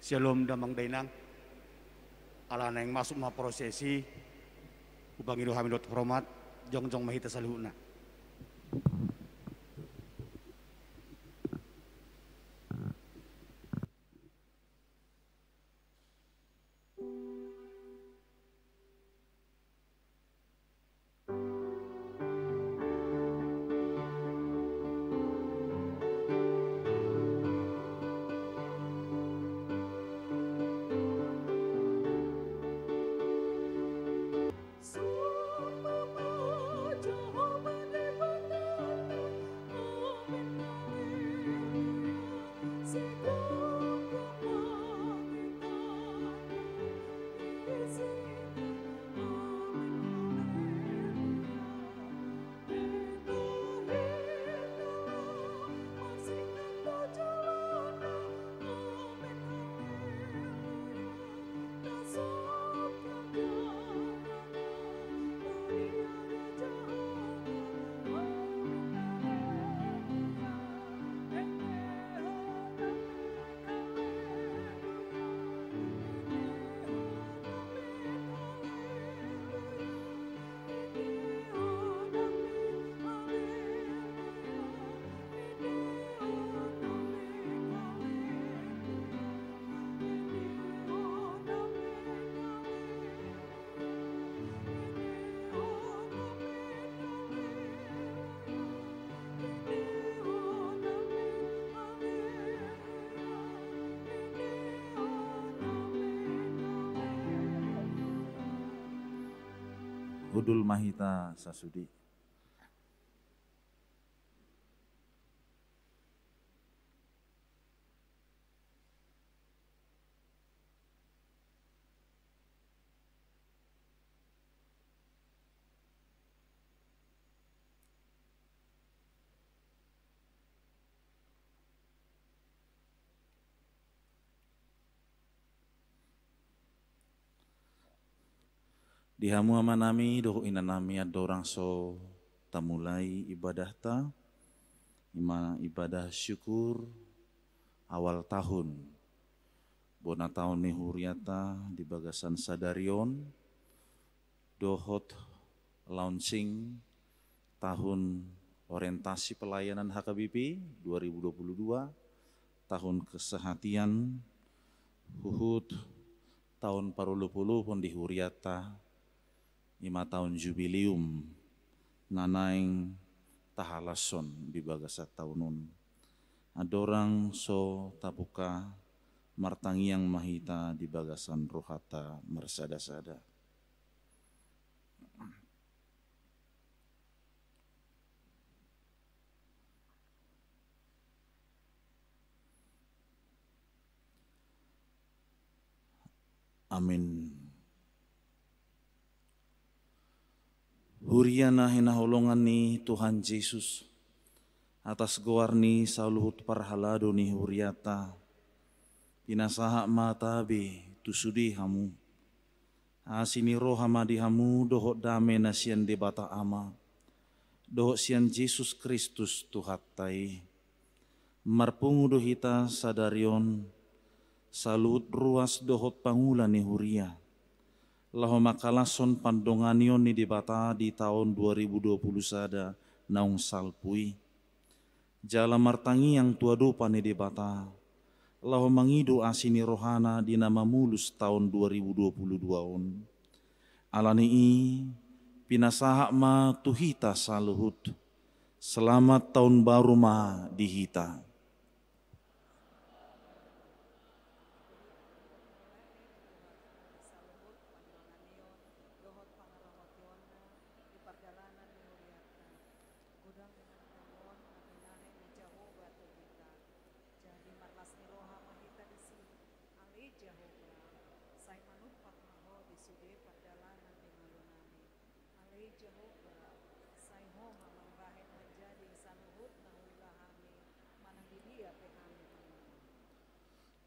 Shalom damang dainang alana yang masuk ma prosesi ubangiru hamidot hormat jongjong mahita saluhuna. Hudul Mahita Sasudi. Dihamu amanami doh inanami adorang so tamulai ibadah ta ima ibadah syukur awal tahun bona tahun ni huriata di bagasan sadarion dohot launching tahun orientasi pelayanan HKBP 2022 tahun kesehatian huhut tahun parulu-pulu pun di huriata 5 tahun jubilium nanaing tahalason di bagasat tahunun. Adorang so tabuka martangiang mahita di bagasan rohata mersada-sada. Amin. Huriana hinaholongan ni Tuhan Yesus atas goarni saluhut parhalado ni huriata pinasaha matabe tusudi hamu asini roha madi hamu dohot dame nasian debata ama dohot sian Yesus Kristus tuhatai marpungu dohita sadarion salut ruas dohot pangula ni huria laho makalason pandonganion ni debata di tahun 2020 sada naung salpui jala martangi yang tua dopa ni debata laho mangido asini rohana di nama mulus tahun 2022 on alani i pinasaha ma tuhita saluhut selamat tahun baru ma dihita.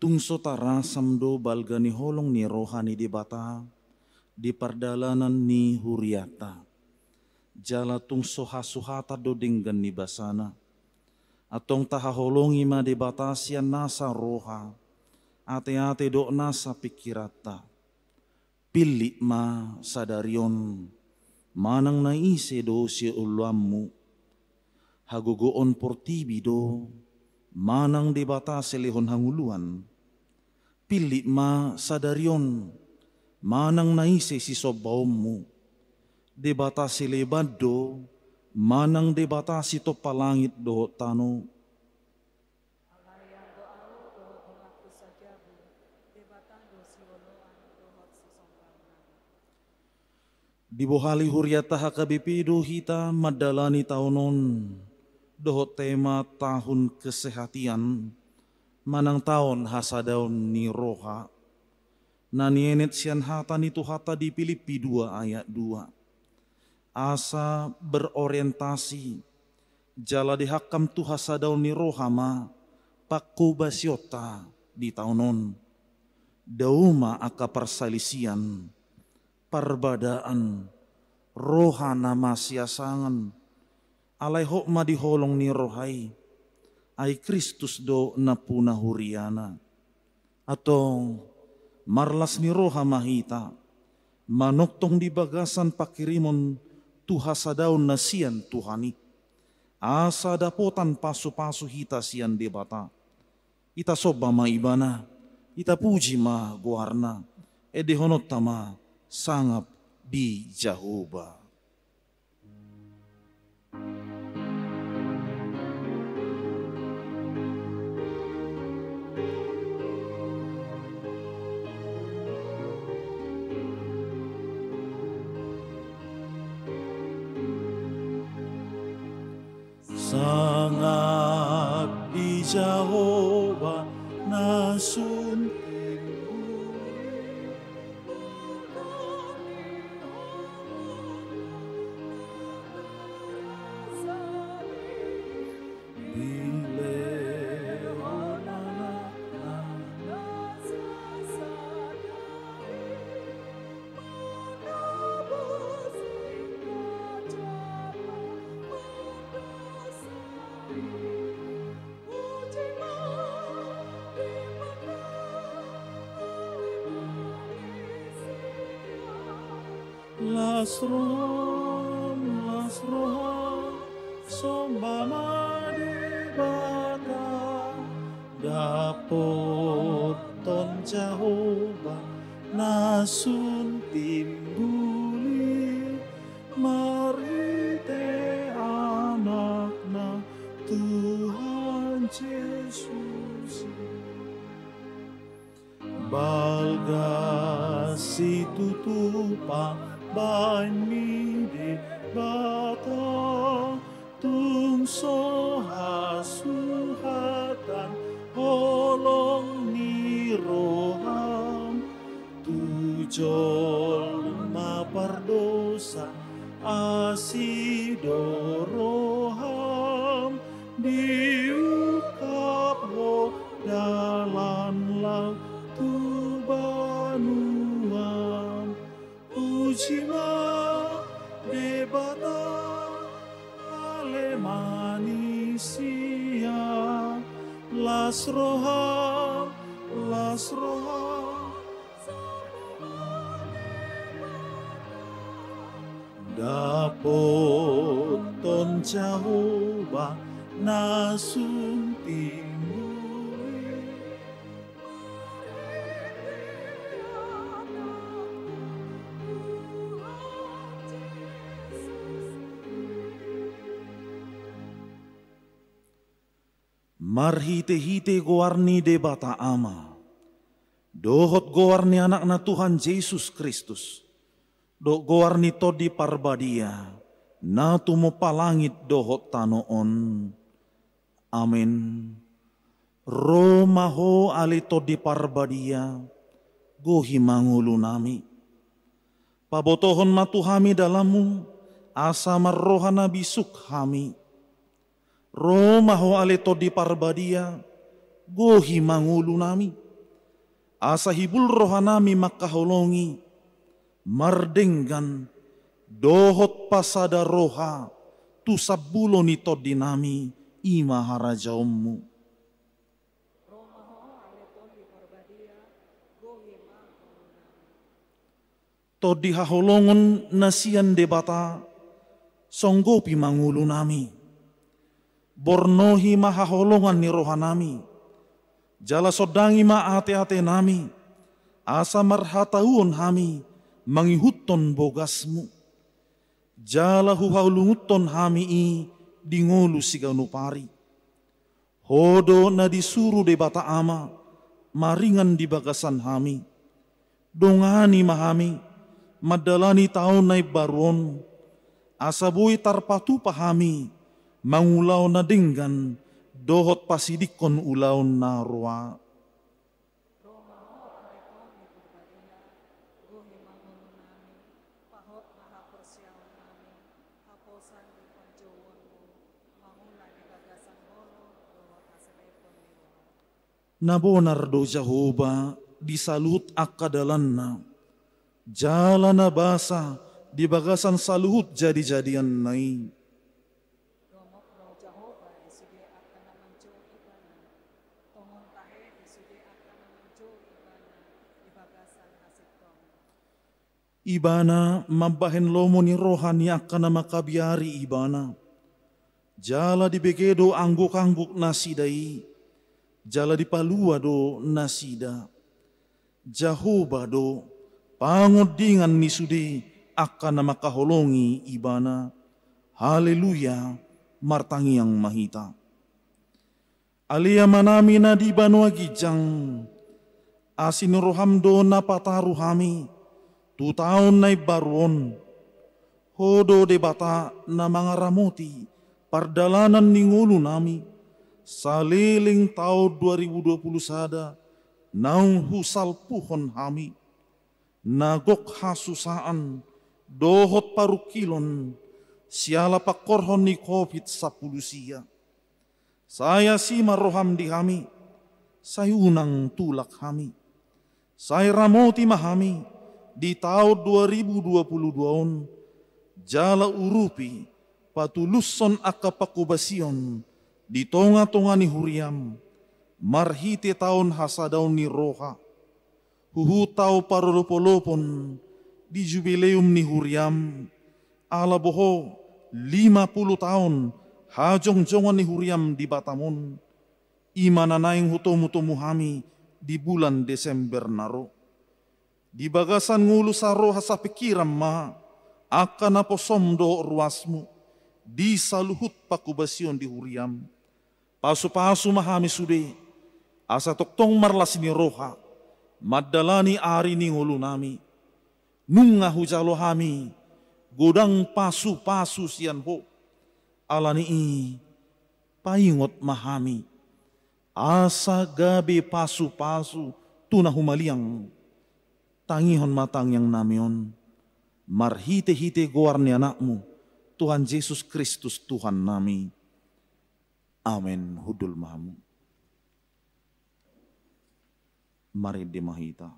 Tungso tara samdo balgani holong ni rohani di bata di pardalanan ni huriata jala tungso hasuhata dodinggan ni basana atong tahaholongi ma di bata sian nasa roha ate-ate dokna sapikirata. Pilih ma sadarion, manang naise do si ulamu, hagugoon portibi do, manang debata selehon hanguluan. Pilih ma sadarion, manang naise si sobaumu, debata selebad do, manang debata si topalangit do tano. Di bohali huriata hakabipido hita madalani taunon dohot tema tahun kesehatian manang tahun hasadaun ni roha nanienet sian hata ni hata di Filipi 2 ayat 2 asa berorientasi jala dihakam tu hasadaun ni roha ma pakku basiota di taunon dauma aka persalisian perbadaan rohana masiasangan alai hokma diholong ni rohai ai Kristus do napuna huriana atau marlas ni roha mahita manoktong di bagasan pakirimon tuha sadaun nasian Tuhani asa dapotan pasu-pasu hita sian debata ita soba ma ibana ita puji ma guarna edehonot tama sangap di Jehovah. Sangap di Jehovah nasun Lasroham, sombama debata, dapot ton Jehovah, nasun timbuli, marite anakna Tuhan Yesus. Balga si tutupa bani de bata tungso hasuhatan holong ni roham tujol mapardosa asido roham diukap ho dalan laut tubanuan Ujima debata alemanisia lasroham dapot ton Jehovah nasun marhite-hite goarni debata ama. Dohot goarni anak na Tuhan Yesus Kristus. Do goarni to di parbadia. Na tumo palangit dohot tanoon. Amin. Romaho alito di parbadia. Gohi mangulu nami. Pabotohon matuhami dalamu. Asa marrohana bisuk hami. Romaho aleto di parbadia, gohi mangulu nami. Asa hibul rohanami makaholongi, mardenggan, dohot pasada roha, tu sabulo nito dinami, ima harajaummu. to dihaholongon nasian debata songgopi mangulu nami. Bornohi mahaholongan ni rohanami. Jala sodangi ma ate-ate nami. Asa marhatauon hami mangihuton bogasmu. Jala huhaulunguton hami i dingolu siganupari. Hodo na disuruh debata ama maringan di bagasan hami. Dongani mahami madalani taon na baruon. Asabui tarpatu pahami mangulaw na dinggan dohot pasidikon ulaw na ruwa. Nabonar do Jehovah disalut akadalan na. Jala na basa di bagasan saluhut jadi-jadian nai. Ibana mabahen lomo ni rohani akan makabiari ibana. Jala di begedo angguk-angguk nasidai. Jala di palua do nasida. Jehovah do pangodingan ni sudi akan makaholongi ibana. Haleluya martangi yang mahita. Alia manami na di banua gijang. Asin roham do na pataru hami. 2 tahun na baruon. Hodo debata na mga ramoti. Pardalanan ningulu nami. Saliling tahun 2020 sada. Naung husal puhon hami. Nagok hasusaan. Dohot parukilon. Siala pakorhon ni COVID-10 siya. Saya si maroham di kami. Sayunang tulak kami. Saya ramoti mahami. Di tahun 2022 jala urupi patuluson akapakubasion di tonga-tonga ni huriam marhite tahun hasadaw ni roha huhutaw parolopolopon di jubileum ni huriam alaboho 50 tahun hajong-jongan ni huriam di Batamon imananaing hutomu-tomu hami di bulan Desember naro. Di bagasan ngulu sa roha sa pikiran ma, akan naposomdo ruasmu, di saluhut pakubasyon di huriam. Pasu-pasu mahami sude, asa toktong marlas ni roha, madalani ari ni ngulu nami. Nunga hujalo hami, godang pasu-pasu siyan ho, alani i, paingot mahami. Asa gabi pasu-pasu, tunahumaliang. Tangihon matang yang namion, marhite-hite goar ni anakmu, Tuhan Yesus Kristus Tuhan nami. Amin. Hudul mahamu. Mari dimahita.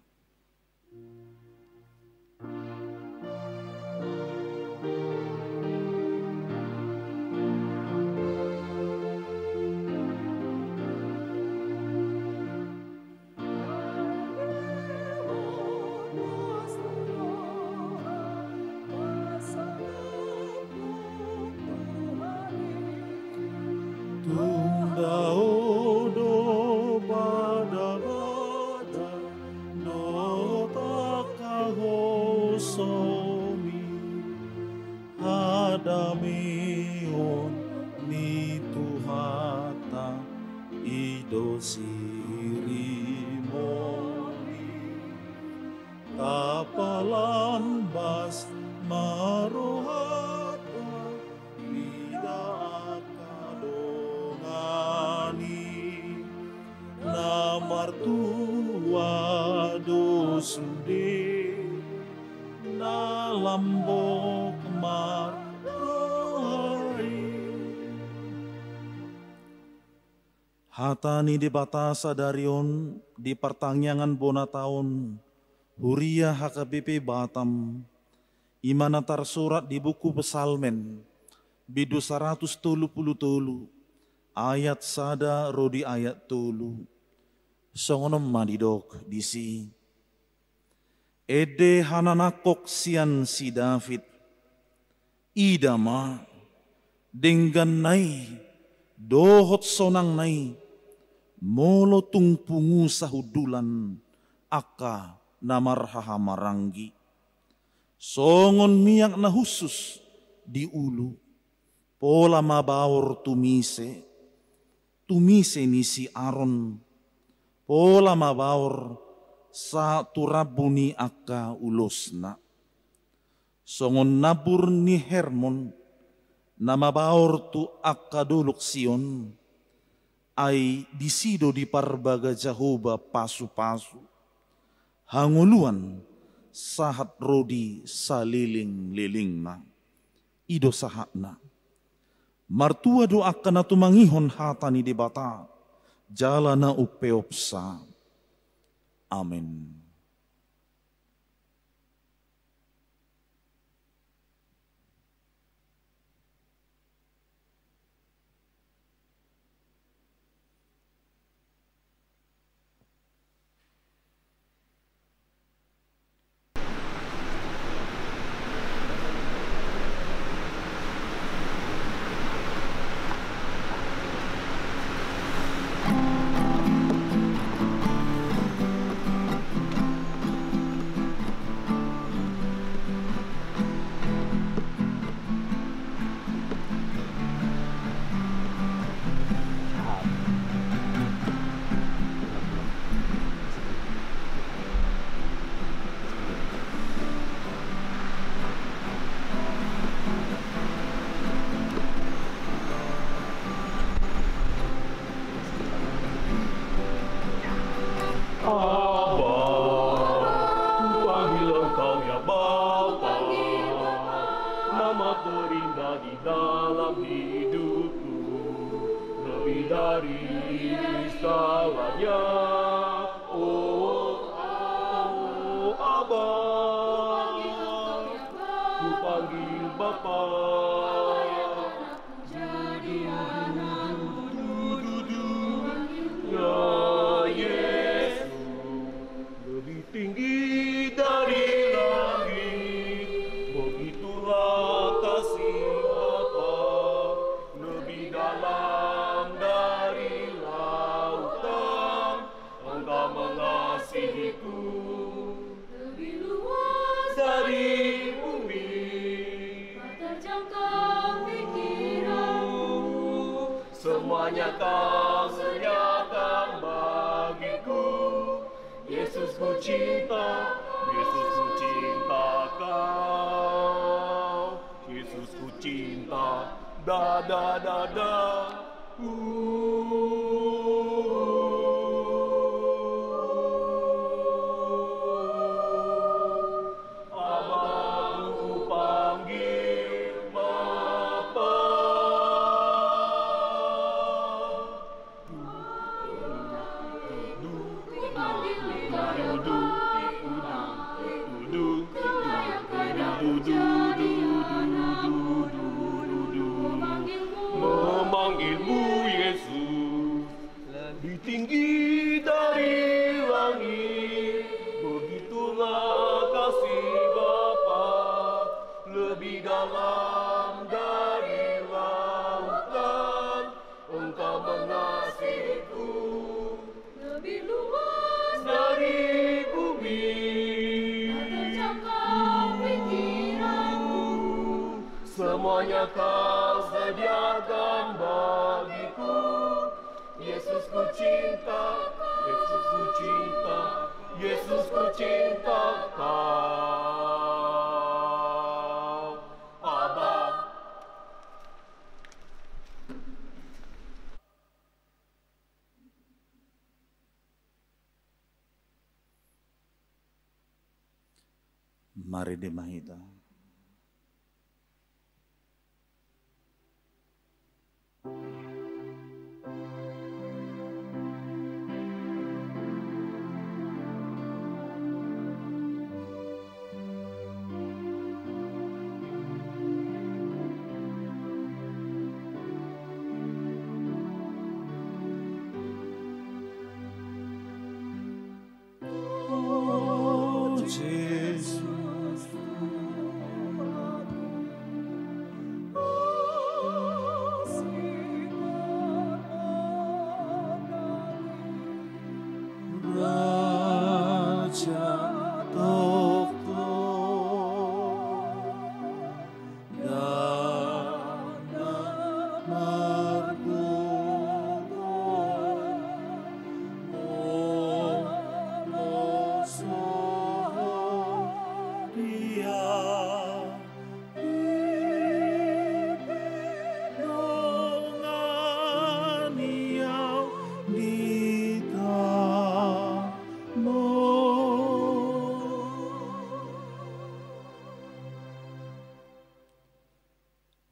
Hatani di batasa darion di pertangyangan bona tahun Huria HKBP Batam imana tersurat di buku Pesalmen bidu 130 ayat sada rodi ayat tulu songonom madidok disi ede hananakok sian si David, idama denggan nai, dohot sonang nai, molo tungpungu sahudulan, aka namarhaha maranggi. Songon miyak na husus di ulu, pola mabaur tumise ni si Aron, pola mabaur sa turabuni aka ulosna. Songon nabur ni Hermon, nama baur tu aka duluk Sion, ai disido di parbaga Jahoba pasu-pasu, hanguluan sahat rodi saliling-lilingna, ido sahatna. Martua do akana tumangihon hatani di bata, jalana upeopsa. Amin. Semuanya kau sediakan bagiku. Yesus ku cinta, Yesus ku cinta kau. Yesus ku cinta, da da da da. Memanggilmu Yesus, lebih tinggi dari langit. Begitulah kasih Bapa, lebih dalam dari lautan. Engkau mengasihiku, lebih luas dari bumi. Semuanya kau sediakan bagiku. Yesus ku cinta, Yesus ku cinta, Yesus ku cinta kau. Aba. Mari dimahita.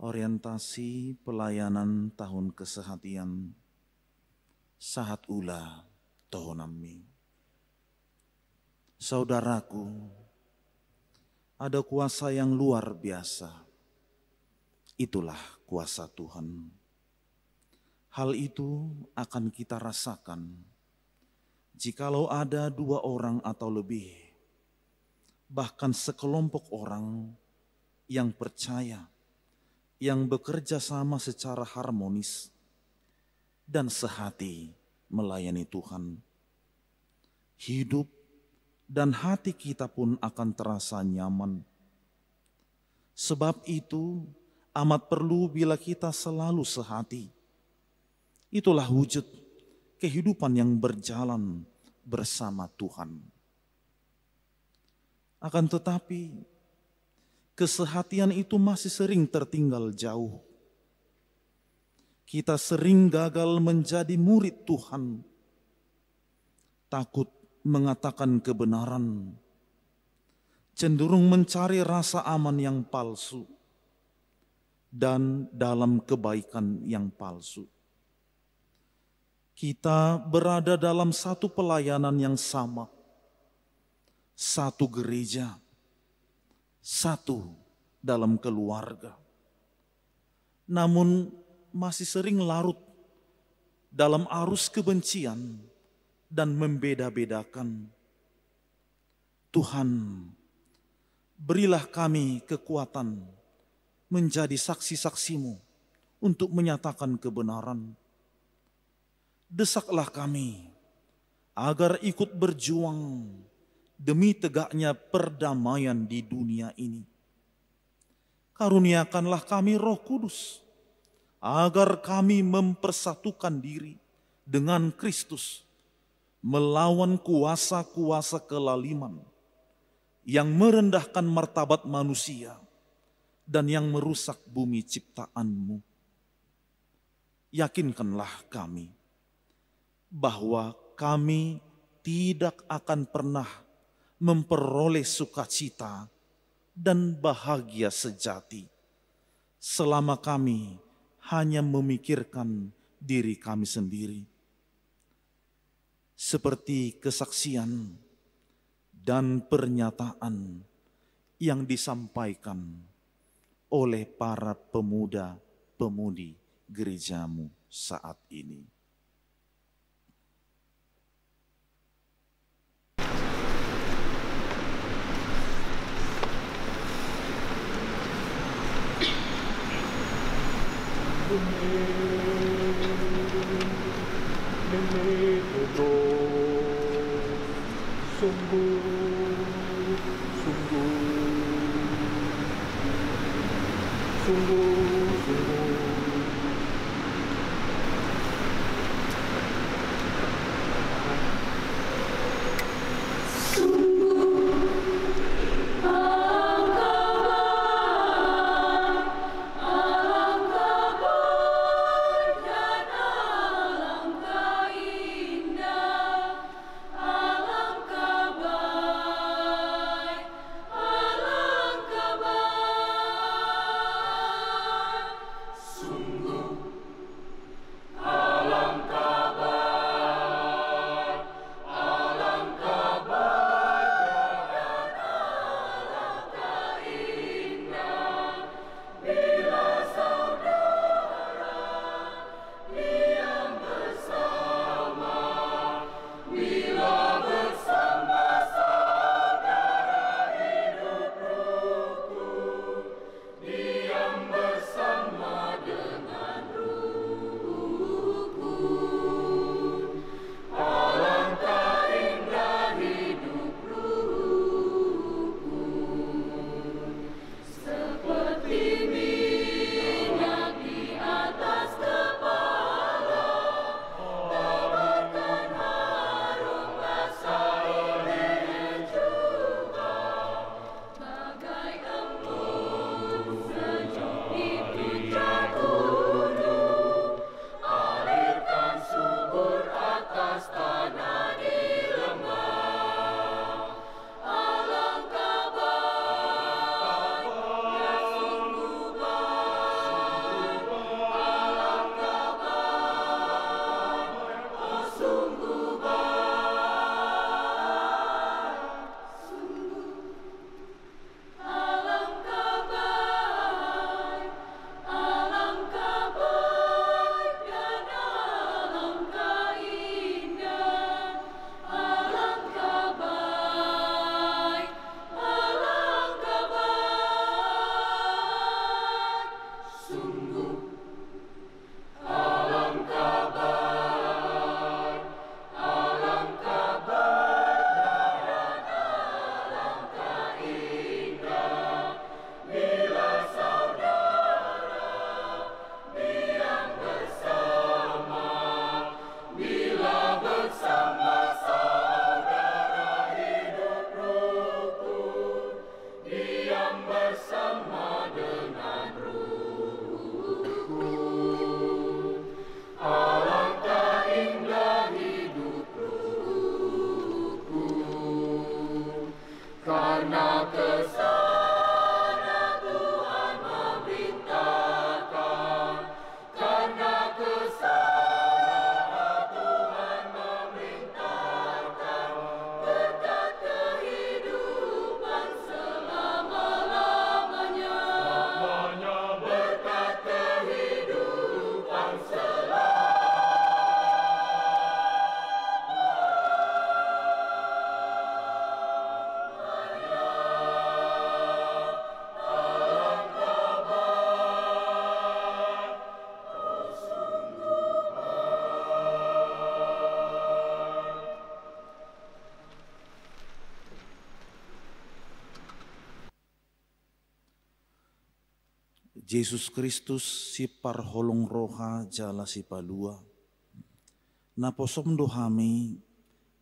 orientasi pelayanan tahun kesehatian saat ula tohonami. Saudaraku, ada kuasa yang luar biasa. Itulah kuasa Tuhan. Hal itu akan kita rasakan jikalau ada 2 orang atau lebih, bahkan sekelompok orang yang percaya, yang bekerja sama secara harmonis dan sehati melayani Tuhan. Hidup dan hati kita pun akan terasa nyaman. Sebab itu amat perlu bila kita selalu sehati. Itulah wujud kehidupan yang berjalan bersama Tuhan. Akan tetapi kesehatian itu masih sering tertinggal jauh. Kita sering gagal menjadi murid Tuhan, takut mengatakan kebenaran, cenderung mencari rasa aman yang palsu, dan dalam kebaikan yang palsu. Kita berada dalam satu pelayanan yang sama, satu gereja, satu dalam keluarga. Namun masih sering larut dalam arus kebencian dan membeda-bedakan. Tuhan, berilah kami kekuatan menjadi saksi-saksi-Mu untuk menyatakan kebenaran. Desaklah kami agar ikut berjuang demi tegaknya perdamaian di dunia ini. Karuniakanlah kami Roh Kudus, agar kami mempersatukan diri dengan Kristus, melawan kuasa-kuasa kelaliman yang merendahkan martabat manusia dan yang merusak bumi ciptaan-Mu. Yakinkanlah kami bahwa kami tidak akan pernah memperoleh sukacita dan bahagia sejati selama kami hanya memikirkan diri kami sendiri. Seperti kesaksian dan pernyataan yang disampaikan oleh para pemuda-pemudi gereja-Mu saat ini. Yesus Kristus si parholong roha jala si palua. Na posom dohami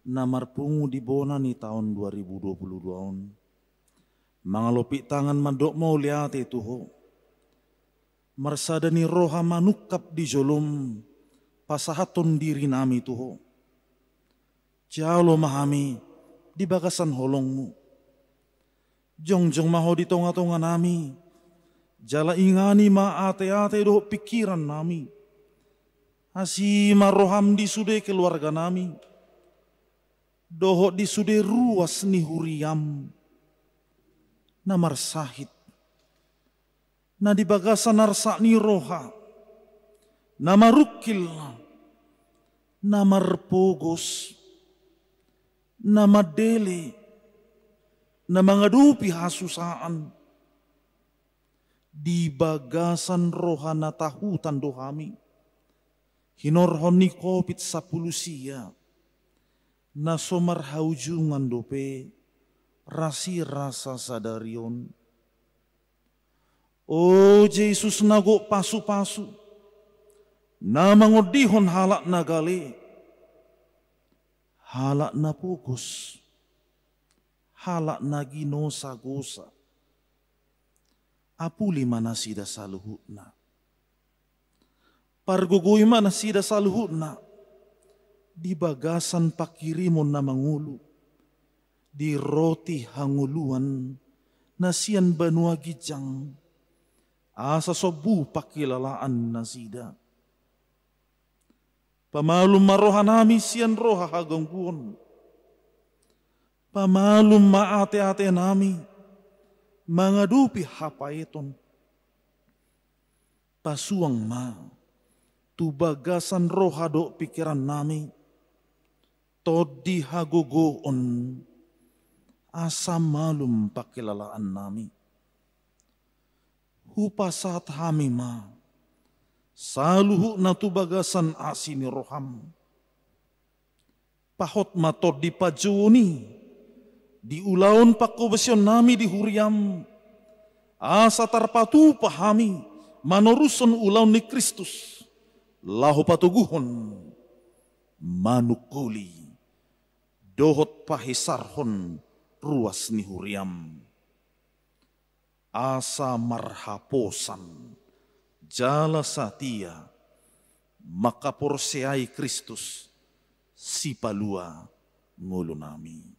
na marpungu di bona ni tahun 2022. Mangalopi tangan mandok mau liate tuho. Marsada ni roha manukap di jolom pasahaton diri nami tuho. Jalo mahami di bagasan holongmu. Jongjong maho di tonga-tonga nami. Jala ingani ma ate-ate doh pikiran nami. Asi maroham di sude keluarga nami. Doho di sude ruas ni huriam. Namar sahid. Na di bagasan narsa ni roha. Namar rukil. Namar pogos. Namar dele. Namar ngadupi hasusaan. Di bagasan rohana tahutan dohami. Hinorhon ni kopit sapulusia. Na somar haujungan dope. Rasi rasa sadarion. Oh Yesus nago pasu-pasu. Na mangodihon halak nagale. Halak na pugos. Halak na ginosa-gosa. Apuli mana sida saluhutna. Pargugoy mana sida saluhutna. Di bagasan pakirimon na mangulu. Di roti hanguluan na siyan banua gijang. Asa sobu pakilalaan na sida. Pamalum maroha nami siyan roha hagangguon. Pamalum maate-ate nami. Mangadupi hapaiton. Pasuang ma. Tu bagasan roha do pikiran nami. Todi hagogoon. Asa malum pakilalaan nami. Hupasat hami ma. Saluhu na tu bagasan asini roham. Pahot matod di pajuni. Di ulaon pakobasyon nami di huriam. Asa tarpatu pahami. Manoruson ulaon ni Kristus. Lahu patuguhon. Manukuli. Dohot pahisarhon. Ruas ni huriam. Asa marhaposan. Jala satia. Makaporseai Kristus. Si palua ngulo nami.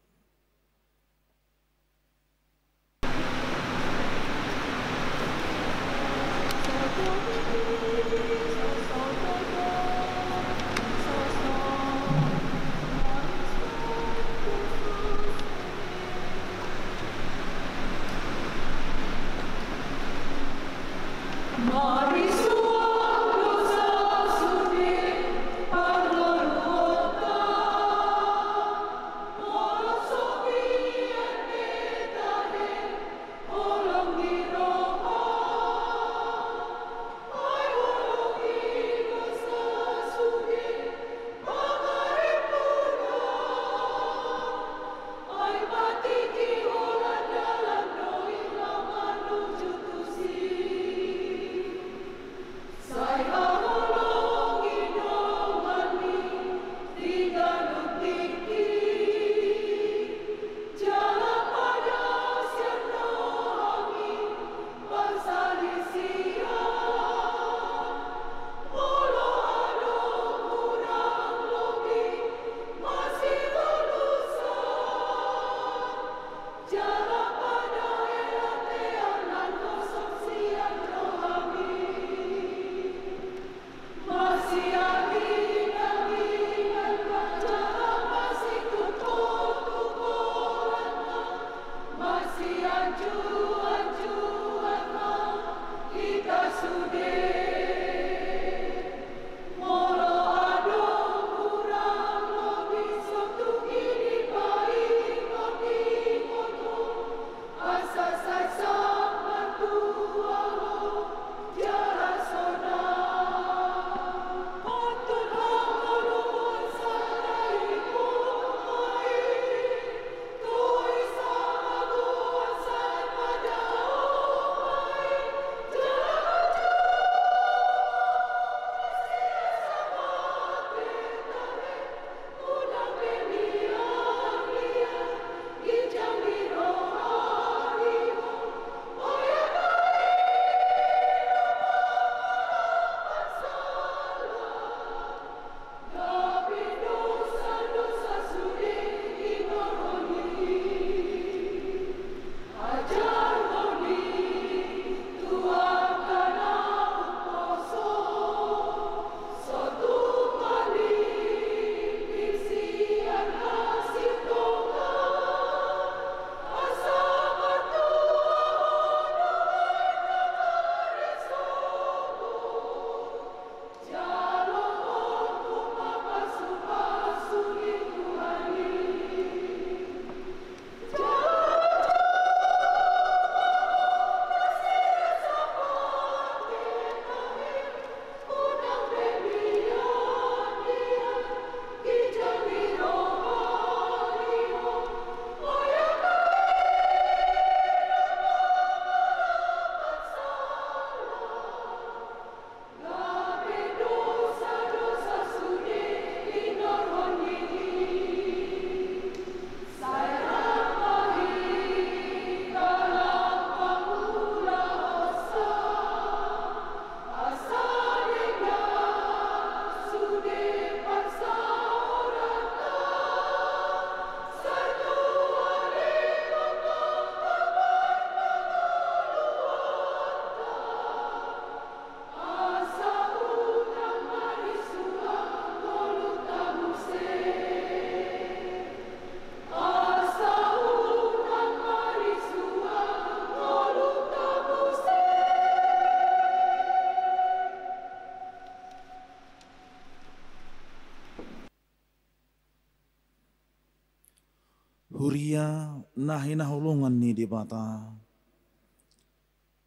Huria nahina hulungan ni di bata.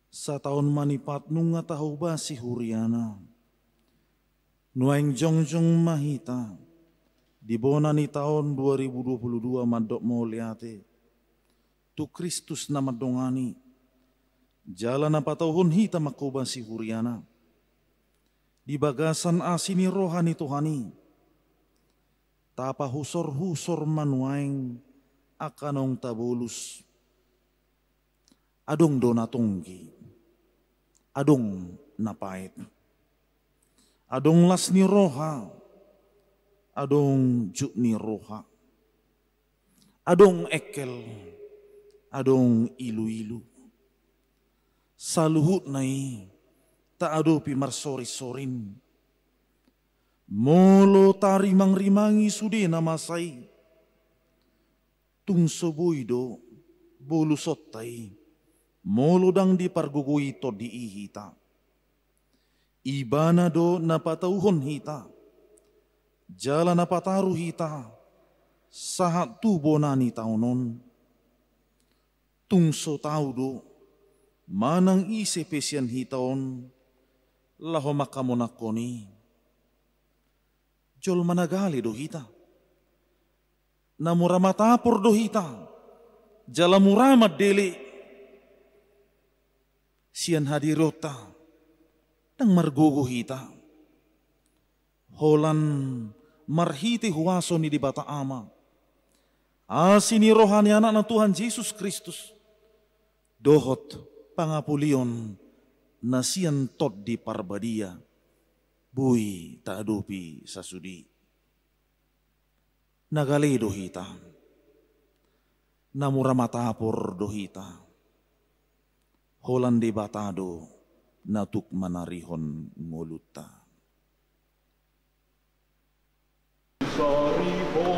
Sa taon manipat nunga tahu basi huriana. Nuaing jongjong mahita. Di bona ni tahun 2022 madok moliate. Tu Kristus nama dongani. Jalan apa tahun hita makubasi huriana. Di bagasan asini rohani Tuhani. Tapa husor-husor manuaing akanong tabulus. Adong donatonggi. Adong napait. Adong las ni roha. Adong juk ni roha. Adong ekel. Adong ilu-ilu. Saluhut nai. Ta ado pimarsori-sorin. Molo tarimang-rimangi sudi namasai. Tungso buido bolusottai. Molo dang di pargugui to di ihita. Ibana do napatauhon hita. Jala napataru hita. Sahat tubo nani taunon. Tungso tau do. Manang isi pesian hitaon. Laho makamonakoni. Jol managali do hita. Namuramatapor do hita. Jala muramat deli. Sian hadirota. Nang margugo hita. Holan marhiti huwaso ni di bata ama. Asini rohani anak ng Tuhan Jesus Kristus. Dohot pangapulion na siyan tod di parbadia. Buy taadupi sa sudi. Nagali dohita. Namuramatapor dohita. Holan di batado natuk manarihon nguluta. Isariho,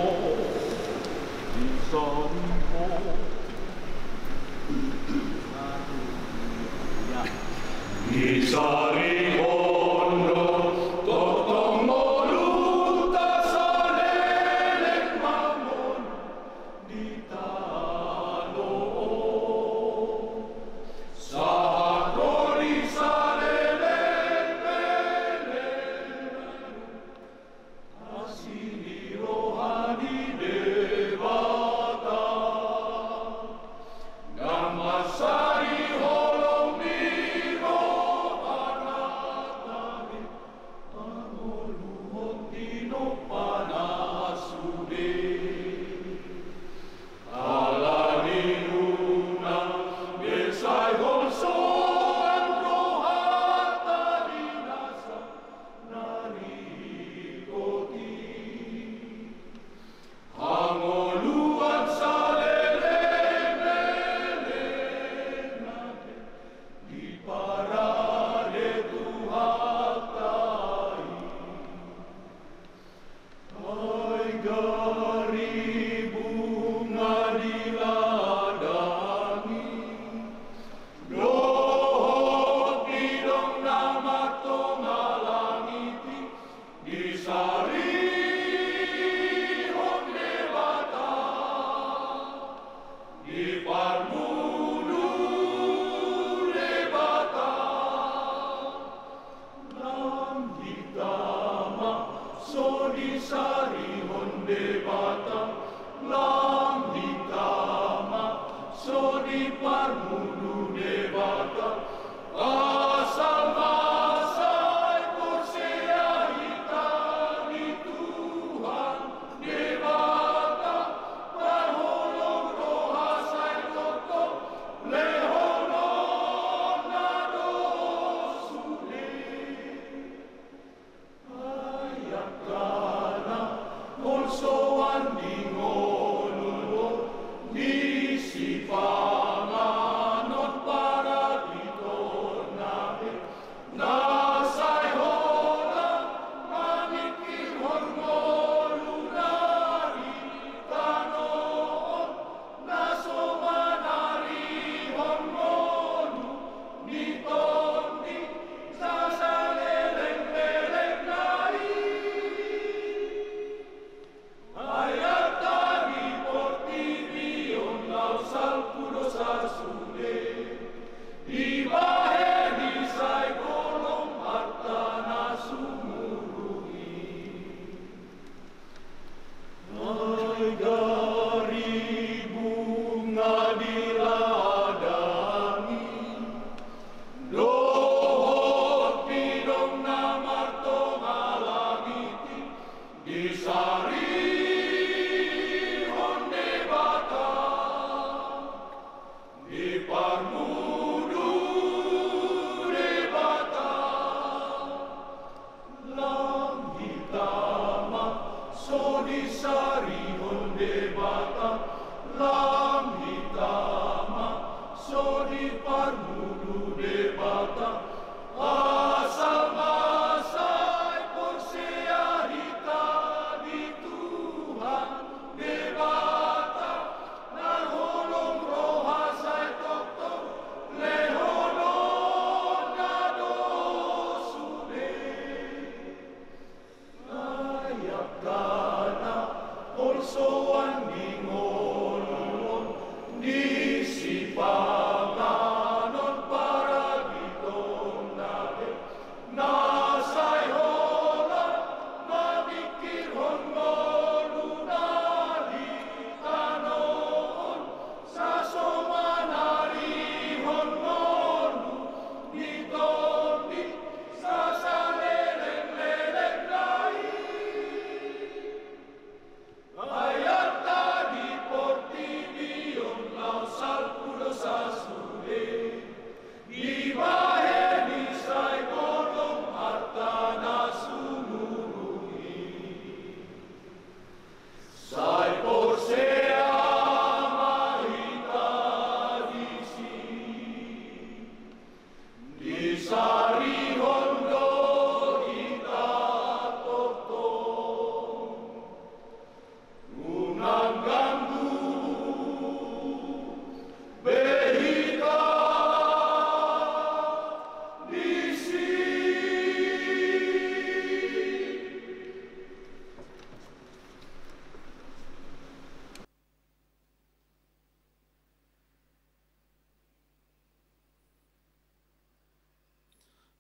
Isariho. Panganon para dito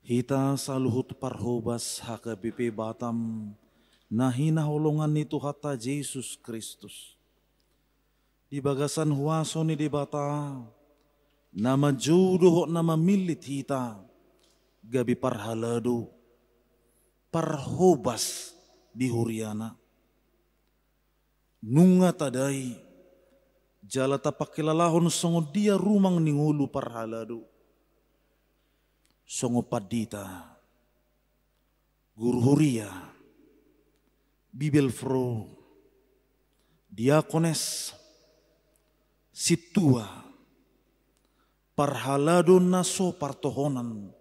Hita saluhut parhobas HKBP Batam nahina holongan ni Tuhata Yesus Kristus. Di bagasan huaso ni di bata, nama jodoh nama milit hita, gabi parhalado, parhobas di huriana. Nunga tadai, jala tapakilalahon songo dia rumang ningulu parhalado. Songo padita, guru huria, bibelfro, diakones, situa, parhalado naso partohonan,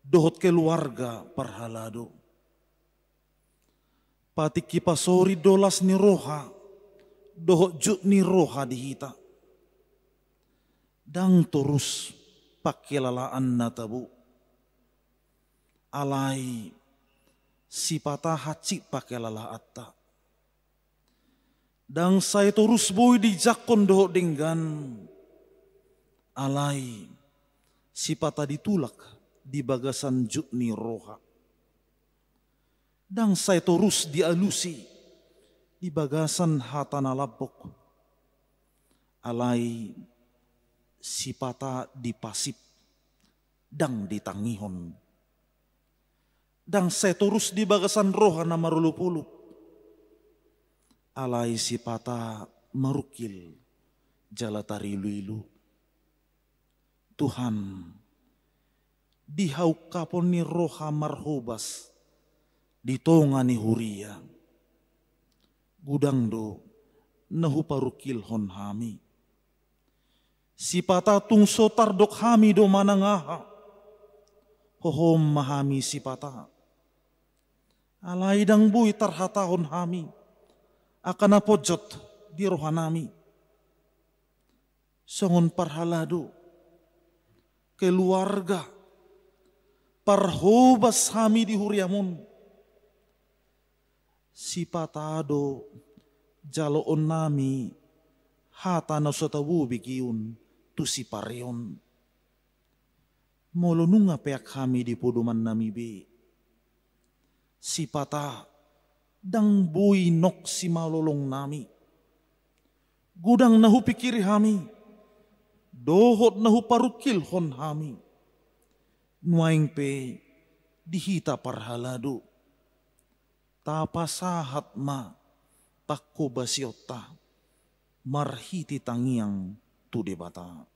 dohot keluarga parhalado. Pati kipasori dolas ni roha, dohot juk ni roha dihita. Dang terus pakilalaan natabu. Alai sipata haci pakilala atta. Dang saya terus boy di jakon dohot denggan. Alai sipata ditulak di bagasan juk ni roha. Dang saya terus dialusi di bagasan hatana labok. Alai sipata dipasip dang ditangihon. Dang saya terus di bagasan roha na marulupulup. Alai sipata marukil jalatari luilu. Tuhan dihaukapon ni roha marhobas ditonga ni huria. Gudang do nahu parukil hon hami. Sipata tungso tardok hami do manangaha. Hohom mahami sipata. Alai dang bui tarhatahon hami. Akan apojot di rohanami. Songon parhalado. Keluarga. Parhobas hami di huriamun. Sipatado jaloon nami hata na sotawu bigiun tu si pareon. Molo nunga peak kami di poduman nami be. Sipata dang bui nok si malolong nami. Gudang nahu pikiri hami. Dohot nahu parukil hon hami. Nuaing pe dihita parhalado. Tapasahat ma pakko basiota marhiti tangiang tu debata.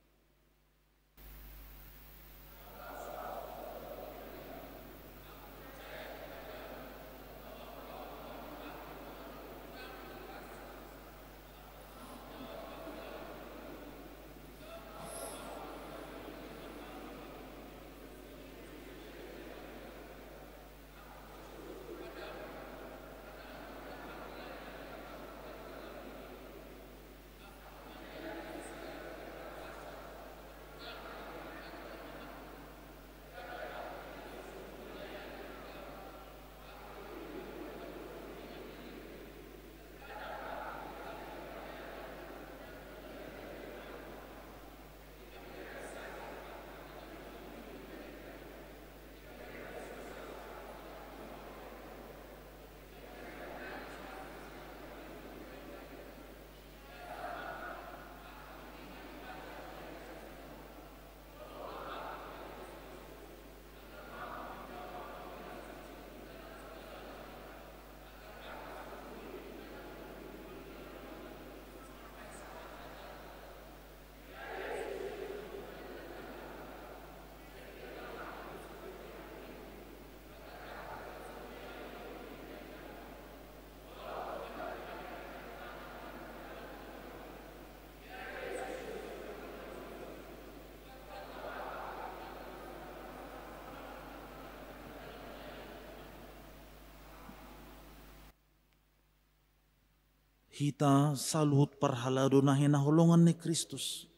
Hita saluhut parhalado na hinaholongan ni Kristus.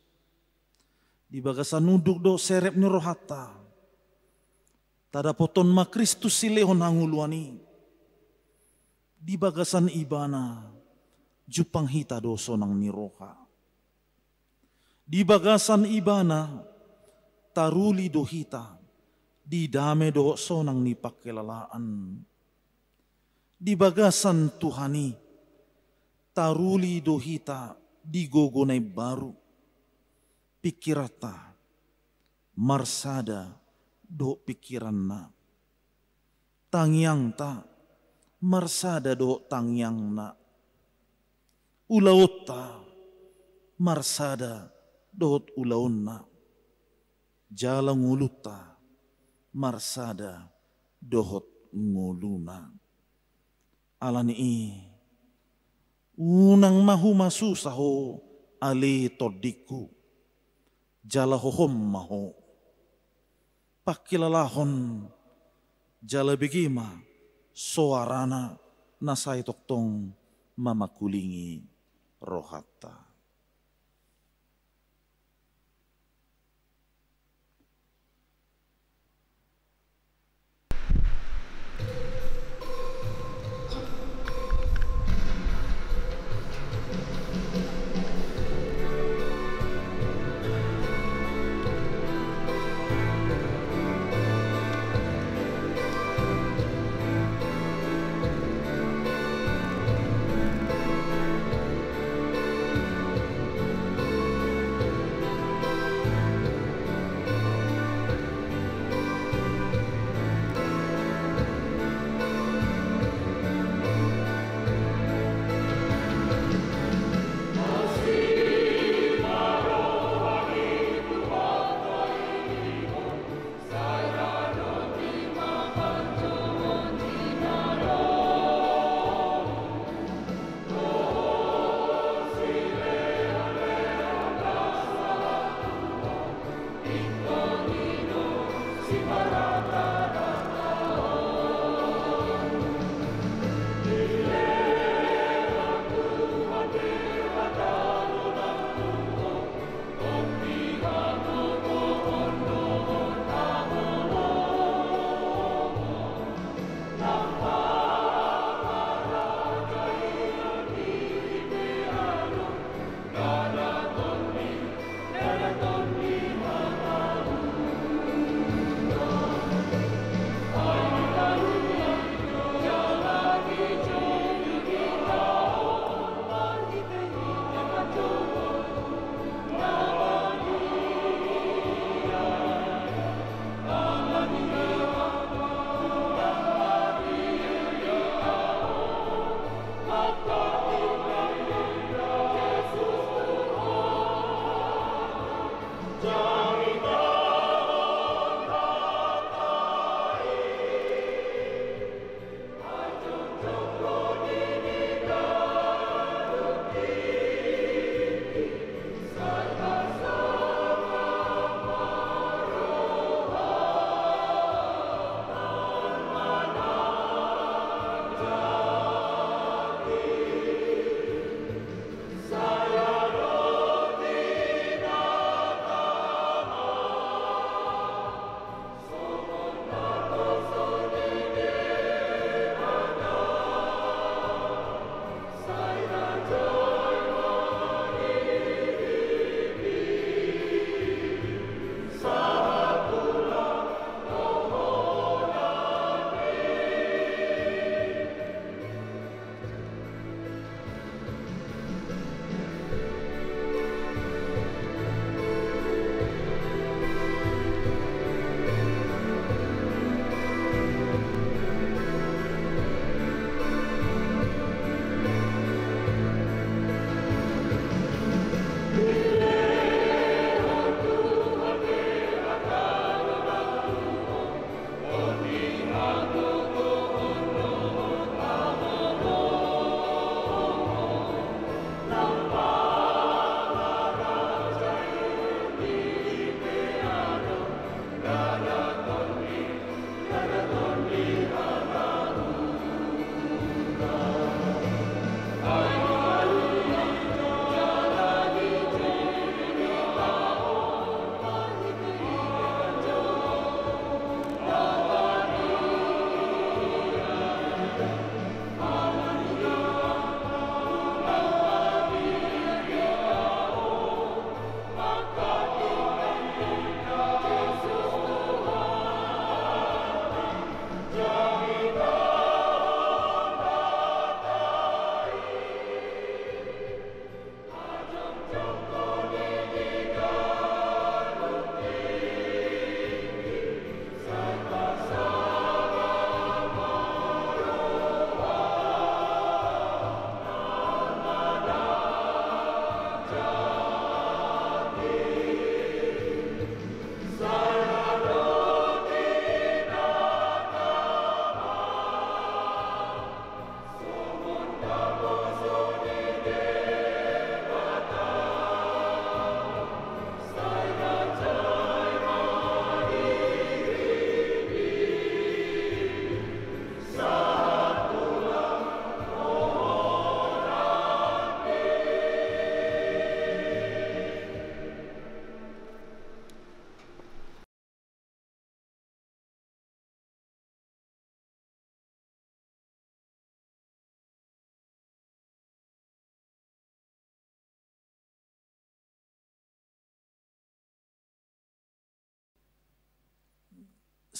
Di bagasan nuduk do serep ni rohata. Tada poton ma Kristus silehon hanguluani. Di bagasan ibana jupang hita do sonang ni roha. Di bagasan ibana taruli do hita di dame do sonang ni pakelalaan. Di bagasan Tuhani, taruli do hita di gogonay baru, pikirata, marsada do pikiran na. Tangyang ta, marsada do tangyang na. Ulaot ta, marsada dohot ulaon na. Jalang uluta, marsada dohot nguluna. Alani unang mahumasusaho ali todiku. Jala hohom maho. Pakilalahon jala bigima soarana nasay toktong mamakulingi rohata.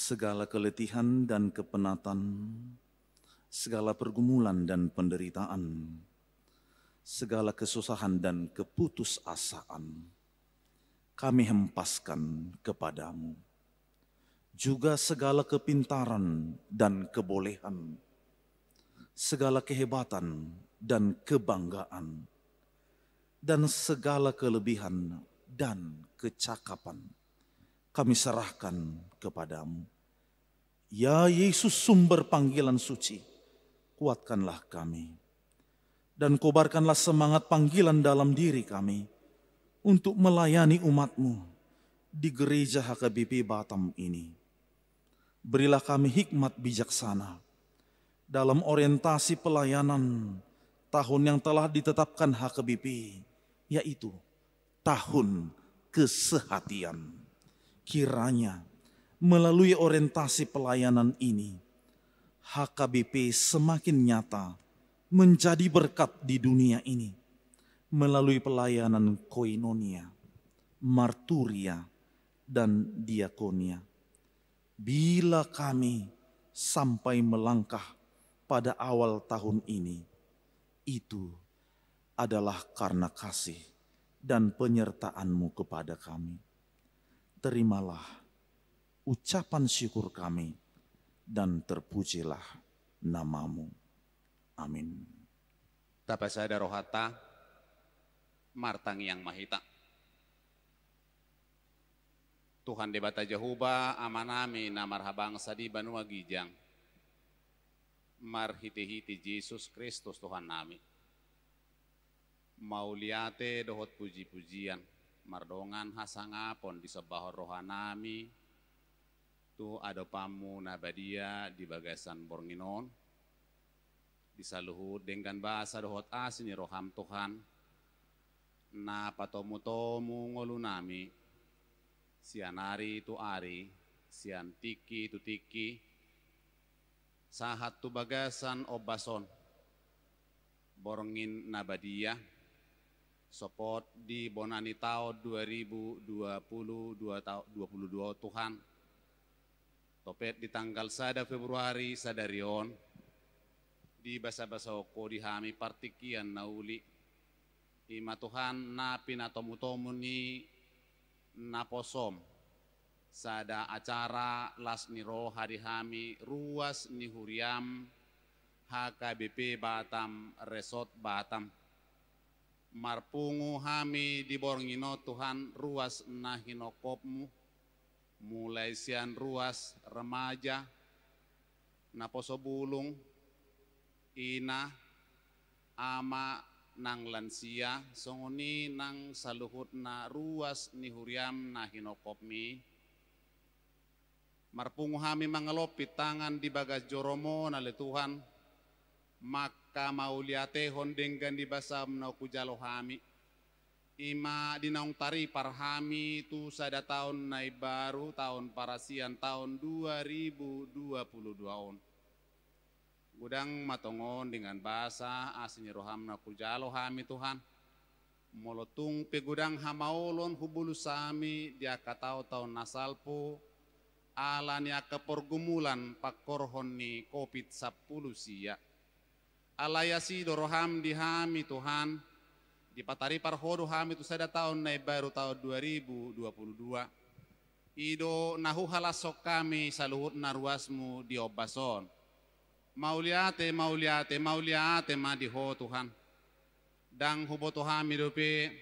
segala keletihan dan kepenatan, segala pergumulan dan penderitaan, segala kesusahan dan keputusasaan, kami hempaskan kepadamu. Juga segala kepintaran dan kebolehan, segala kehebatan dan kebanggaan, dan segala kelebihan dan kecakapan, kami serahkan kepadamu. Ya Yesus, sumber panggilan suci, kuatkanlah kami, dan kobarkanlah semangat panggilan dalam diri kami untuk melayani umat-Mu di gereja HKBP Batam ini. Berilah kami hikmat bijaksana dalam orientasi pelayanan tahun yang telah ditetapkan HKBP, yaitu tahun kesehatian. Kiranya melalui orientasi pelayanan ini, HKBP semakin nyata menjadi berkat di dunia ini melalui pelayanan koinonia, marturia, dan diakonia. Bila kami sampai melangkah pada awal tahun ini, itu adalah karena kasih dan penyertaan-Mu kepada kami. Terimalah ucapan syukur kami dan terpujilah nama-Mu. Amin. Tapasada rohata, martang yang mahita. Tuhan debata Jehuba amanami na marhabang sa di banua gijang. Marhiti-hiti Jesus Kristus Tuhan nami. Mauliate dohot puji-pujian. Mardongan hasangapon di sebahor rohanami. Tu adopamu nabadia di bagasan bornginon. Di saluhud dengan bahasa dohot asini roham Tuhan. Na patomu-tomu ngolunami. Sian ari tu ari, sian tiki tu tiki, sahat tu bagasan obason, borongin nabadia, sopot di bonani tahun 2022 Tuhan, topet di tanggal 1 Februari sadarion, di basa-basoko di hami partikian nauli, ima Tuhan na pinatomu-tomu ni naposom sada acara las niro hari hami ruas ni huriam HKBP Batam Resort Batam marpungu hami di borngino Tuhan ruas nahinokopmu mulai sian ruas remaja naposo bulung ina ama nang lansia, songoni nang saluhut na ruas ni huriam na hinokopmi. Marpungu hami mangalopit tangan di bagas joromo na letuhan, maka mauliate hondenggan di basam na kujalo hami. Ima dinaung tari parhami tu sada tahun nai baru tahun parasian tahun 2022 on. Gudang matongon dengan bahasa asini roham na kujalo hami Tuhan. Molotung pegudang hamaolon hubulu sami dia katau tahun nasalpo. Alania kepergumulan pakorhon ni COVID-10 sia. Alayasi doroham di hami Tuhan. Di patari parhodo hami tu sada tahun na baru tahun 2022. Ido nahu halasok kami saluhut na ruasmu di obason. Mauliate madiho Tuhan. Dang hubo Tuhan midope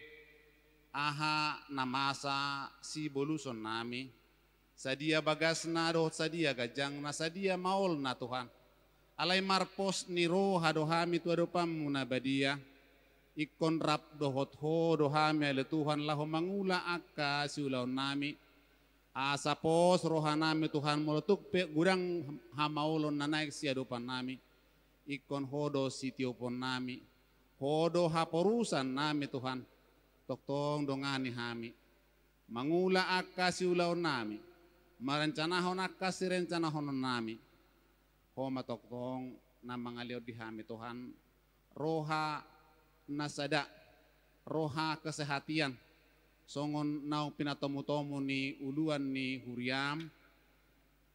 aha namasa si boluson nami. Sadia bagas na doh sadia gajang na sadia maol na Tuhan. Alay marpos ni roh hadohami tu adopam munabadia. Ikon rap dohot ho dohami ale Tuhan laho mangula akka si ulaon nami. Asa pos rohanami Tuhan molotuk pe gudang hamaulon na naik si adopan nami. Ikon hodo sitiopon nami. Hodo haporusan nami Tuhan. Toktong dongani hami. Mangula akka si ulaon nami. Marencanahon akka si rencanahon nami. Homa toktong na mangaliw di hami Tuhan. Roha nasada. Roha kesehatian. Songon nau pinatomu-tomu ni uluan ni huriam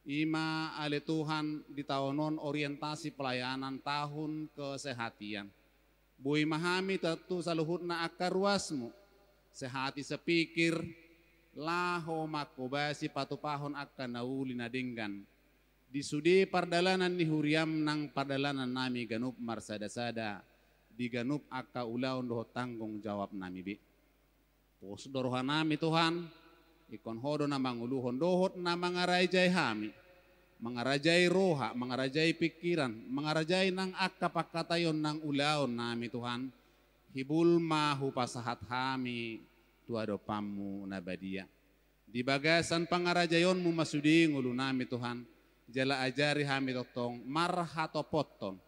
Ima ale Tuhan di tahunon orientasi pelayanan tahun kesehatian. Bui mahami tentu saluhutna akar ruasmu. Sehati sepikir laho makobasi patupahon akan nauli nadinggan. Disudi pardalanan ni huriam nang pardalanan nami ganup marsada-sada. Di ganup akka ulaun doho tanggung jawab nami bi. Pos dorohan nami Tuhan. Ikon hodo na manguluhon dohot na mangarajay hami. Mangarajay roha, mangarajay pikiran, mangarajay ng akapakatayon ng ulaon nami Tuhan. Hibul mahu pasahat hami tuado pamu na badia. Di bagasan pangarajayon mo masudi ngulu nami Tuhan. Jala ajari hami toktong marhatopoton.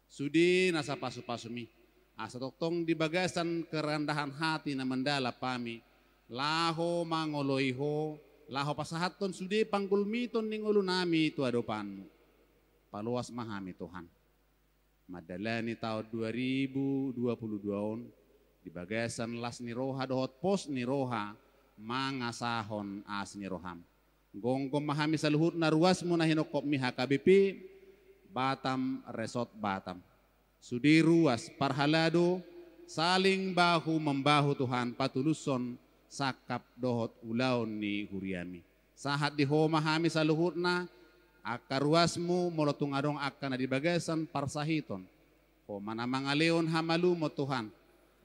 Sudi nasa pasu-pasumi. Asa toktong di bagasan kerendahan hati na mendala pami. Laho mangoloiho, laho pasahaton sudi panggulmiton ning ulo nami tuadopanmu. Paluas mahami Tuhan. Madalani tahun 2022 di bagasan las ni roha dohot pos ni roha mangasahon as ni roham. Gonggom mahami sa luhut na ruas mo na hinokop mi HKBP Batam Resort Batam. Sudi ruas parhalado saling bahu membahu Tuhan patuluson sakap dohot ulaon ni huriami. Sahat di homa hami sa luhut na akaruasmu molotung adong akan na di bagasan parsahiton. Homa na mga leon hamalu mo Tuhan.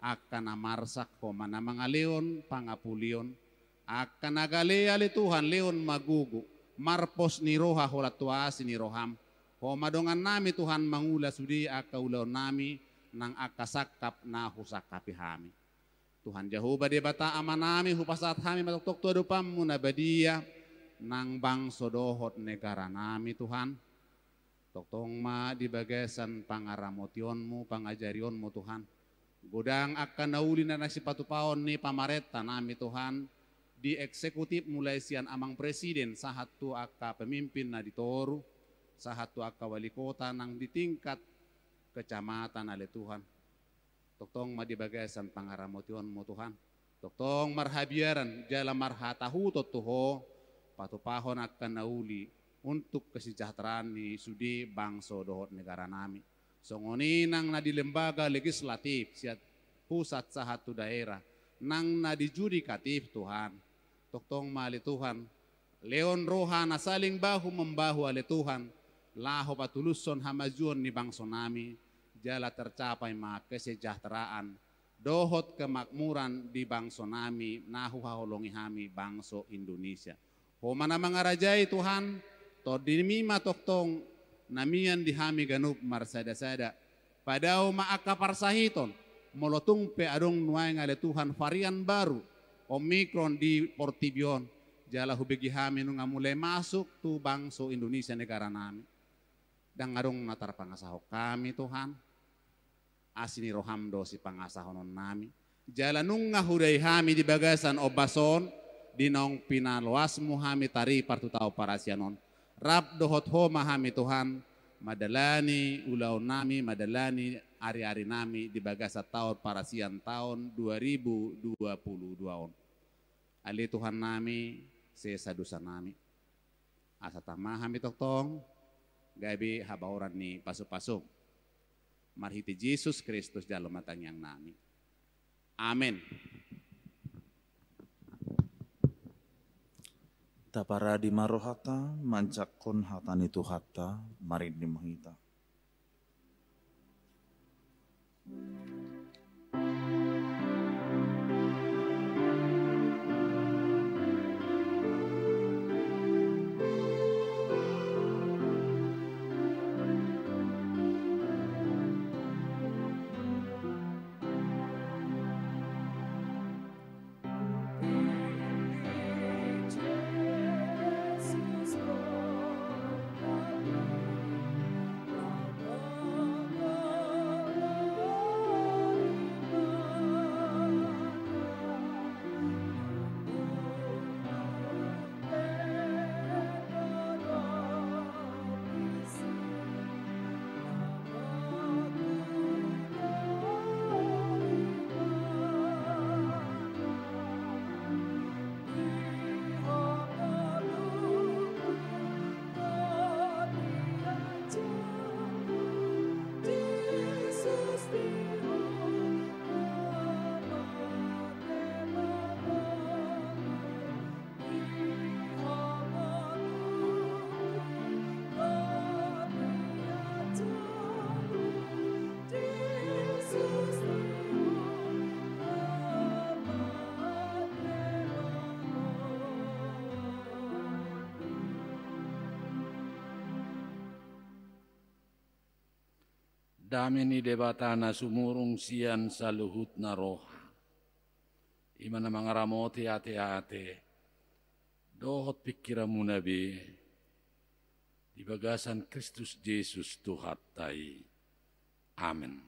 Akan na marsak homa na mga leon pangapulion. Akan nagaleali Tuhan leon magugu. Marpos ni roha holatuasi ni roham. Homa dongan nami Tuhan mangula sudi akaulaon nami nang akasakap na husakapi hami. Tuhan Jehovah di bata amanami hupasat hami matoktok tuado pamu na badia nang bangso dohot negara nami Tuhan. Toktong ma di bagasan pangaramotionmu, pangajarionmu Tuhan. Godang akan nauli na nasipatupaon ni pamareta nami Tuhan. Di eksekutif mulai sian amang presiden sahat tu aka pemimpin na ditoru. Sahat tu aka wali kota nang di tingkat kecamatan ale Tuhan. Toktong madibagasan pangaramotion mo Tuhan. Toktong marhabiaran jala marhatahu totuho patupahon akan nauli untuk kesejahteraan ni sudi bangso dohot negara nami. Songoni nang nadi lembaga legislatif siat pusat sahatu daerah nang nadi judikatif Tuhan. Toktong mali Tuhan. Leon roha na saling bahu membahu ale Tuhan. Laho patuluson hamajuan ni bangso nami. Jala tercapai ma kesejahteraan dohot kemakmuran di bangso nami nahu haholongi hami bangso Indonesia. Homana mangarajai Tuhan to dinima toktong namian di hami ganup marsada-sada padao maaka parsahiton molotung pe adong nuay ngale Tuhan varian baru Omikron di Portibion jala hubegi hami nung mulai masuk tu bangso Indonesia negara nami dang adong natar pangasahok kami Tuhan. Asini roham do si pangasahonon nami. Jalanung ngahuday hami di bagasan obason. Dinong pinalwasmu hami tari partu tau parasyanon. Rab dohot homa hami Tuhan. Madalani ulaon nami, madalani ari-ari nami di bagasa tahun parasian tahun 2022. Ali Tuhan nami, sesadusa nami. Asa tamah hami toktong. Gabi habauran ni pasuk-pasuk. Marhiti Yesus Kristus dalam matang yang nami. Amin. Tapara di marohata, mancakon hatani tuhata, marin di mahita. Damini debatana sumurung sian saluhut naroha. Imana mangaramoti ate-ate. Dohot pikiramu nabi. Di bagasan Kristus Yesus Tuhan tai. Amin.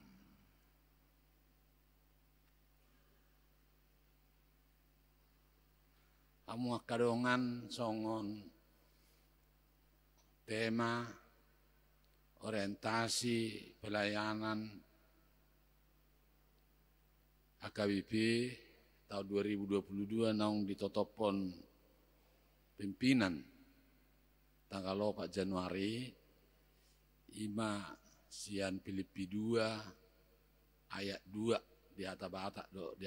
Amu kadongan songon tema orientasi pelayanan AKBP tahun 2022 naung ditotopon pimpinan tanggal 4 Januari ima sian Filipi 2 ayat 2 di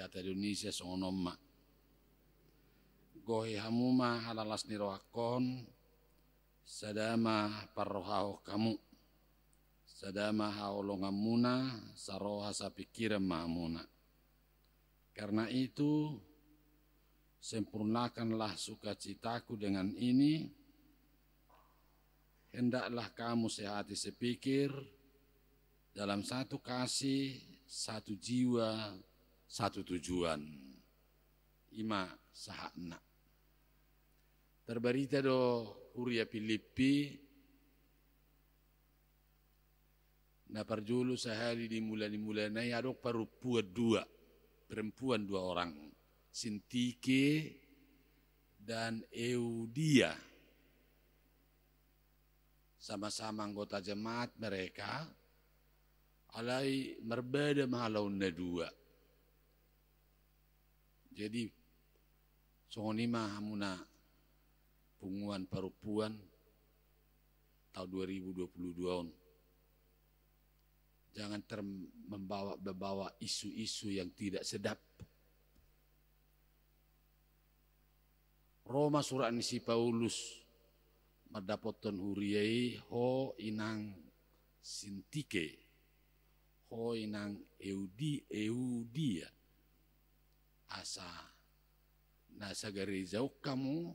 atas Indonesia songonoma gohi hamuma halalas nirohakon sadama parrohao kamu sadama haolongamuna saroha sapikiran mamuna. Karena itu sempurnakanlah sukacitaku dengan ini. Hendaklah kamu sehati sepikir dalam satu kasih, satu jiwa, satu tujuan. Ima sahakna. Terberita do Huria Filipi na parjulu sehari dimulai na yadok perempuan dua orang, Sintike dan Eudia. Sama-sama anggota jemaat mereka, alai berbeda mahalauna dua. Jadi songonima hamuna punguan perempuan tahun 2022. Jangan membawa isu-isu yang tidak sedap. Roma surat nisi Paulus madapoton huriai ho inang Sintike, ho inang Eudia, asa nasa garizau kamu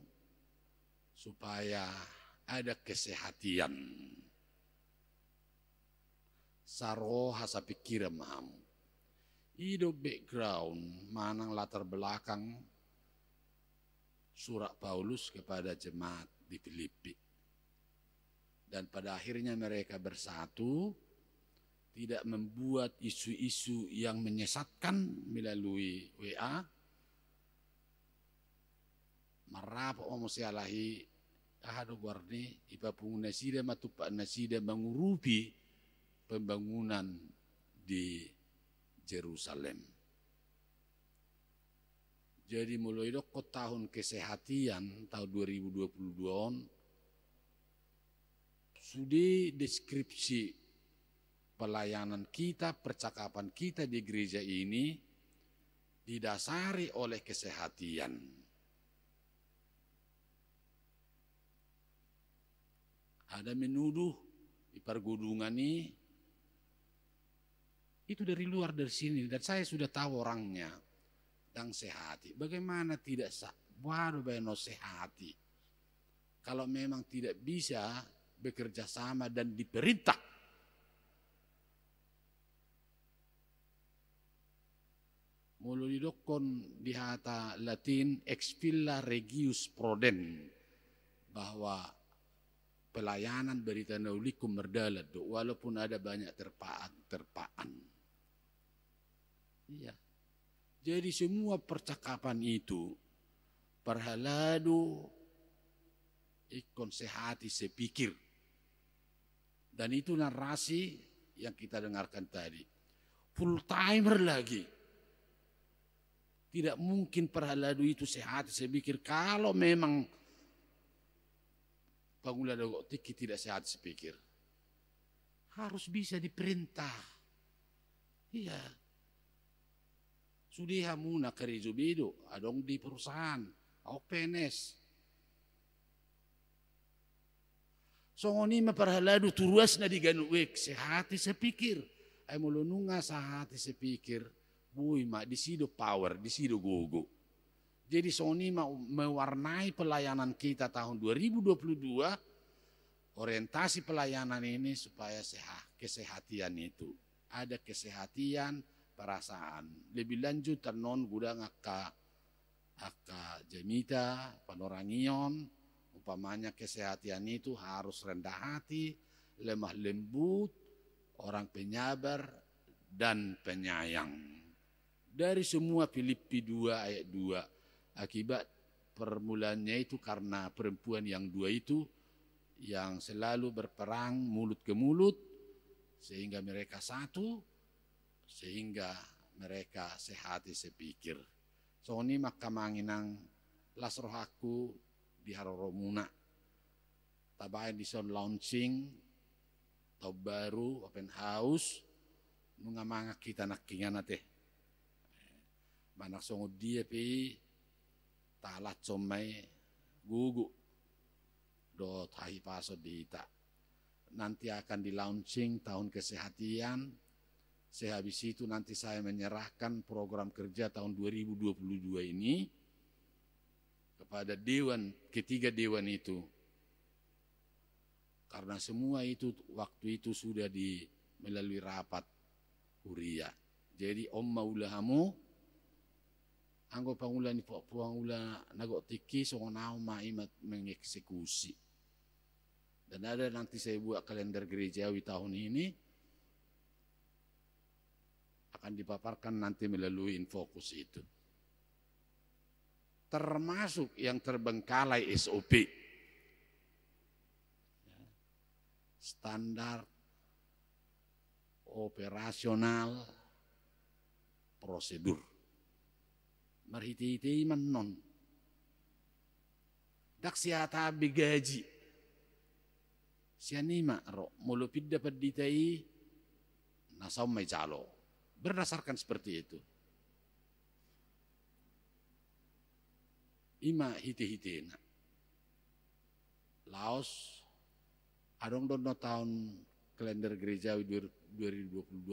supaya ada kesehatan. Saroha sa pikiran mahamu. Ido background, manang latar belakang surat Paulus kepada jemaat di Filipi. Dan pada akhirnya mereka bersatu, tidak membuat isu-isu yang menyesatkan melalui WA. Marapa omusialahi ahadu warni ipapung nasida matupak nasida mengurupi pembangunan di Jerusalem. Jadi mulai dok tahun kesehatan tahun 2022 sudah deskripsi pelayanan kita, percakapan kita di gereja ini didasari oleh kesehatan. Ada menuduh di pergudungan ini itu dari luar dari sini dan saya sudah tahu orangnya dan sehati. Bagaimana tidak baru beno sehati? Kalau memang tidak bisa bekerja sama dan diperintah. Mulu didokon di hata Latin ex villa regius prodem bahwa pelayanan berita naulikum berdalat walaupun ada banyak terpaan. Iya. Jadi semua percakapan itu perhaladu ikon sehati sepikir. Dan itu narasi yang kita dengarkan tadi. Full timer lagi. Tidak mungkin perhaladu itu sehati sepikir kalau memang Pangula Dogotiki tidak sehat sepikir. Harus bisa diperintah. Iya. Sudah hamuna kerizubido, adong di perusahaan, awak PNS. Songoni maparhaladu turuas na diganuik, sehati sepikir. Ay mulununga sahati sepikir, buy ma disido power, disido gogo. Jadi songoni mewarnai pelayanan kita tahun 2022, orientasi pelayanan ini supaya sehat, kesehatan itu. ada kesehatan, perasaan. Lebih lanjut non gudang aka jemita, panorangion, umpamanya kesehatan itu harus rendah hati, lemah lembut, orang penyabar, dan penyayang. Dari semua Filipi 2 ayat 2, akibat permulaannya itu karena perempuan yang dua itu yang selalu berperang mulut ke mulut, sehingga mereka satu, sehingga mereka sehati sepikir. So ini maka manginang las rohaku di Haroromuna. Tabayan di son launching, tau baru, open house, nunga manga kita nakingan nate. Manak songod dia pi, talat somai gugu. Dot hahi paso dita. Nanti akan di launching tahun kesehatan. Sehabis itu nanti saya menyerahkan program kerja tahun 2022 ini kepada dewan, ketiga dewan itu. Karena semua itu waktu itu sudah melalui rapat huria. Jadi Om Maulahamu, anggo pangula ni pangula nagok tiki songonau maimat mengeksekusi. Dan ada nanti saya buat kalender gerejawi tahun ini akan dipaparkan nanti melalui Infokus itu. Termasuk yang terbengkalai SOP. Standar operasional prosedur. Marhiti-hiti menon. Dak siata bigaji. Sianima ro mulupid dapat ditai nasaw may calo. Berdasarkan seperti itu. Ima hiti-hitina. Laos adong dono tahun kalender gerejawi 2022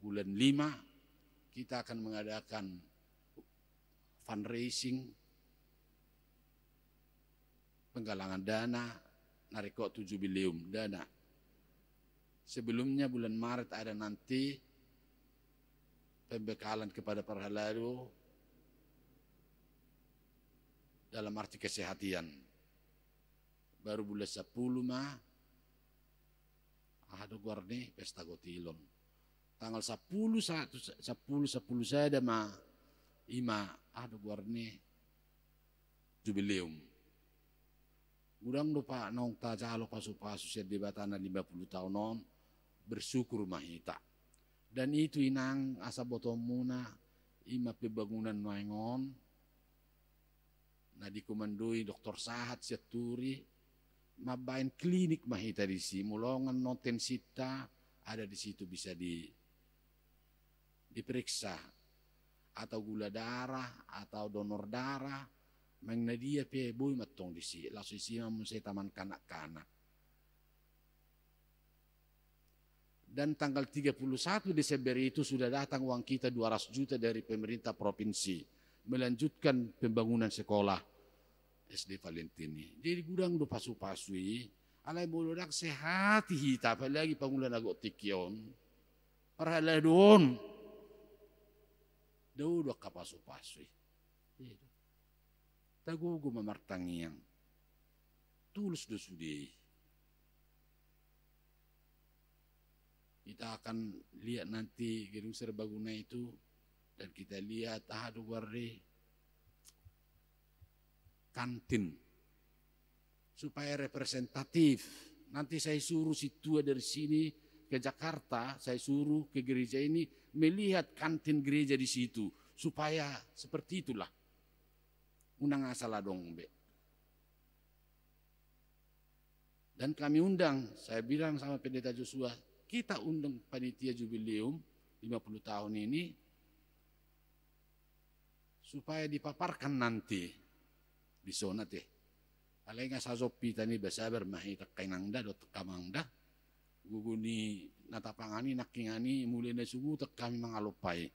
bulan 5 kita akan mengadakan fundraising, penggalangan dana, nariko 7 bilium dana. Sebelumnya bulan Maret ada nanti pembekalan kepada para halalu dalam arti kesehatan. Baru bulan 10 mah ada guarni pesta gotilon. Tanggal 10 saya ada mah ima ada guarni jubileum. Gudang lupa nong tajalo pasu-pasu siya di batana 50 tahun non bersyukur mahita. Dan itu inang asa botong muna ima pembangunan maingon na dikomandoi Dr. Sahat Syaturi mabain klinik mahita di sini mulongan noten sita ada di situ bisa diperiksa atau gula darah atau donor darah mangna dia pe boy matong di sini langsung sih mun saya taman kanak-kanak. Dan tanggal 31 Desember itu sudah datang uang kita 200 juta dari pemerintah provinsi melanjutkan pembangunan sekolah SD Valentini. Jadi gudang do pasu-pasui, alai bolodak sehat hita apalagi pangulan agok tikion. Parhala don. Dau do kapasu-pasui. Tagugo mamartangiang. Tulus do sudi. Kita akan lihat nanti gedung serbaguna itu dan kita lihat ada warri kantin supaya representatif. Nanti saya suruh si tua dari sini ke Jakarta, saya suruh ke gereja ini melihat kantin gereja di situ supaya seperti itulah. Unang asal dong be. Dan kami undang, saya bilang sama Pendeta Joshua, kita undang panitia jubileum 50 tahun ini supaya dipaparkan nanti di zona teh. Alay nga sa zopi tani basabar mahita kainangda do kamangda. Guguni natapangani nakingani mulai na sugu tak kami mangalupay.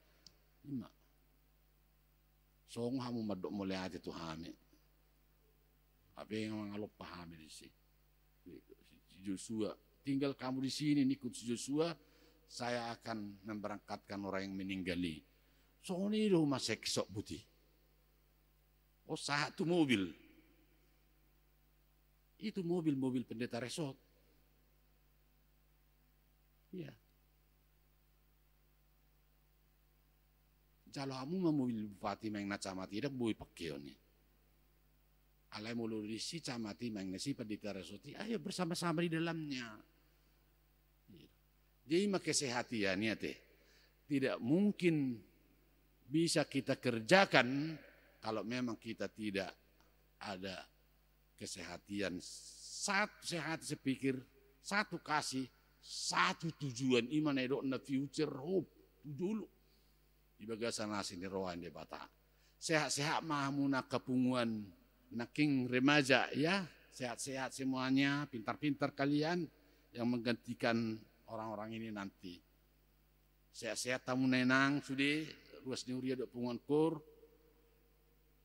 Ima. So hamu madok mulai ati tu hami. Ape nga mangalupah hami di si Joshua. Tinggal kamu di sini ikut si Joshua saya akan memberangkatkan orang yang meninggali. Soalnya itu masih kesok putih. Oh satu mobil. Itu mobil-mobil pendeta resort. Iya. Jalo amu mobil bupati main nacamati dak boy pakaiannya. Alai mulu disi camati main nasi pendeta resort. Ayo bersama-sama di dalamnya. Jadi kesehatiannya teh tidak mungkin bisa kita kerjakan kalau memang kita tidak ada kesehatan. Satu sehat sepikir, satu kasih, satu tujuan iman edo na future hope dulu. Di bagasan nasi ni rohan di bata. Sehat-sehat mahamuna kepunguan naking remaja ya, sehat-sehat semuanya, pintar-pintar kalian yang menggantikan orang-orang ini nanti. Sehat-sehat tamu nenang sudah ruas diuria dok punguan kur,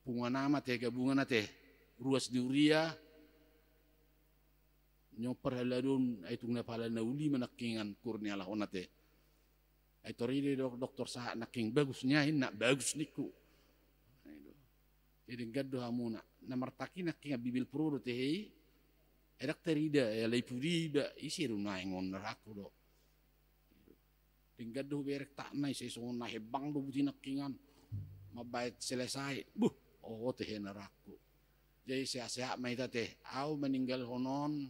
punguan nama teh gabungan teh ruas diuria nyoper haladun aitung napala nauli menakingan kurnia lah onate. Aitor ini dokter sah naking bagusnya ini nak bagus niku. Jadi gaddo hamuna namartaki naking bibil pro teh edak terida ya leipudi ba isi runai ngon neraku do. Tinggal do berek tak nai sesong na hebang do buti nakingan mabait selesai. Oh teh neraku. Jadi sehat-sehat mai teh au meninggal honon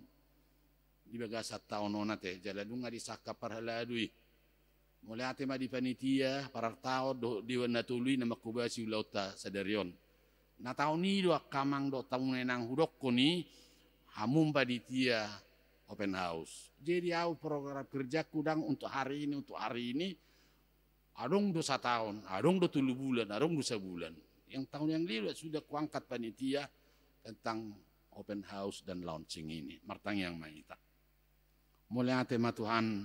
di bagasat tahun nona teh jaladunga di saka parhaladui. Mulai ate ma di panitia para tao do di wana tului nama kubasi ulauta sadarion. Na tahun ni do kamang do tamu nenang hudok koni hamum panitia open house. Jadi au program kerja kudang untuk hari ini adong do 1 tahun, adong do 3 bulan, adong do 1 bulan. Yang tahun yang lalu sudah kuangkat panitia tentang open house dan launching ini. Martang yang maita. Mulai tema Tuhan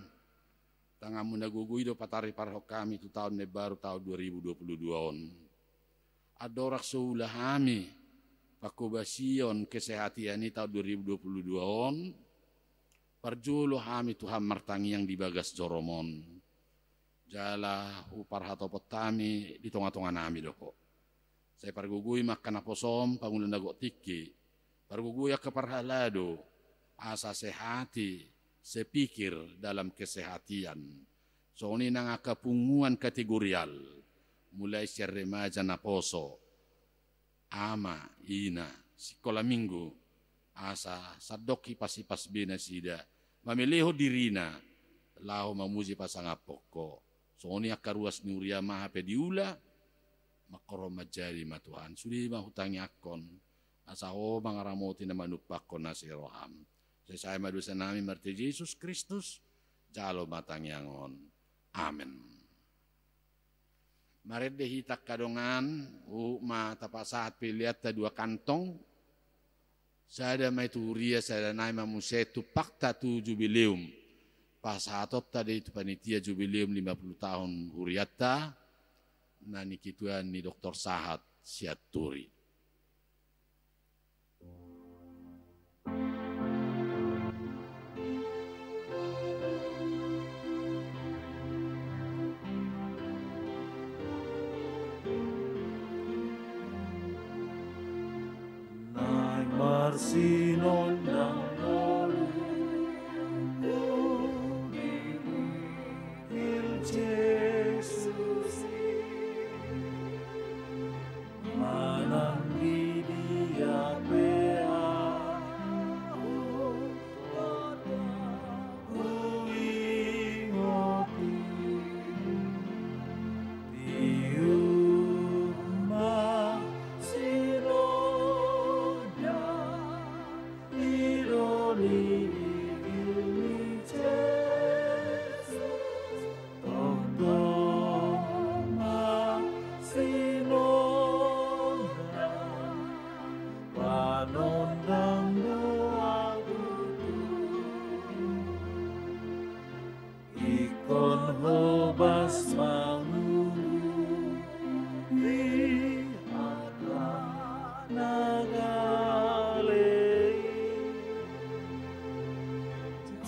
tangga munda gugui do patari parhok kami itu tahun baru tahun 2022 on. Adorak seulah kami pakubasion kesehatan ini tahun 2022 on. Parjulo kami Tuhan martangi yang dibagas joromon. Jala upar hatopot kami di tengah-tengah nami doko. Saya pargugui makan aposom pangulan dago tiki. Pargugui ke parhalado asa sehati sepikir dalam kesehatan. So ini nang akapunguan kategorial. Mulai ser remaja na poso. Ama, ina, sekolah minggu. Asa sadoki pasipas bina sida. Mameleho dirina. Lao mamuji pasangapoko. So ini akaruas nuria maha pediula. Makoro majari ma Tuhan. Sudi mahutangi akon. Asa ho mangaramoti na manupakon na si roham. Saya madusa nami marti Yesus Kristus. Jalo matangi angon. Amen. Maret dehitak kadongan. Ma tapasaat pilihat ta 2 kantong. Sada may turia sada naim mamusetu pakta tu jubileum. Pasatot tadi itu panitia jubileum 50 tahun huriata. Nani kituan ni Dr. Sahat Siaturi. Nai marsinon ng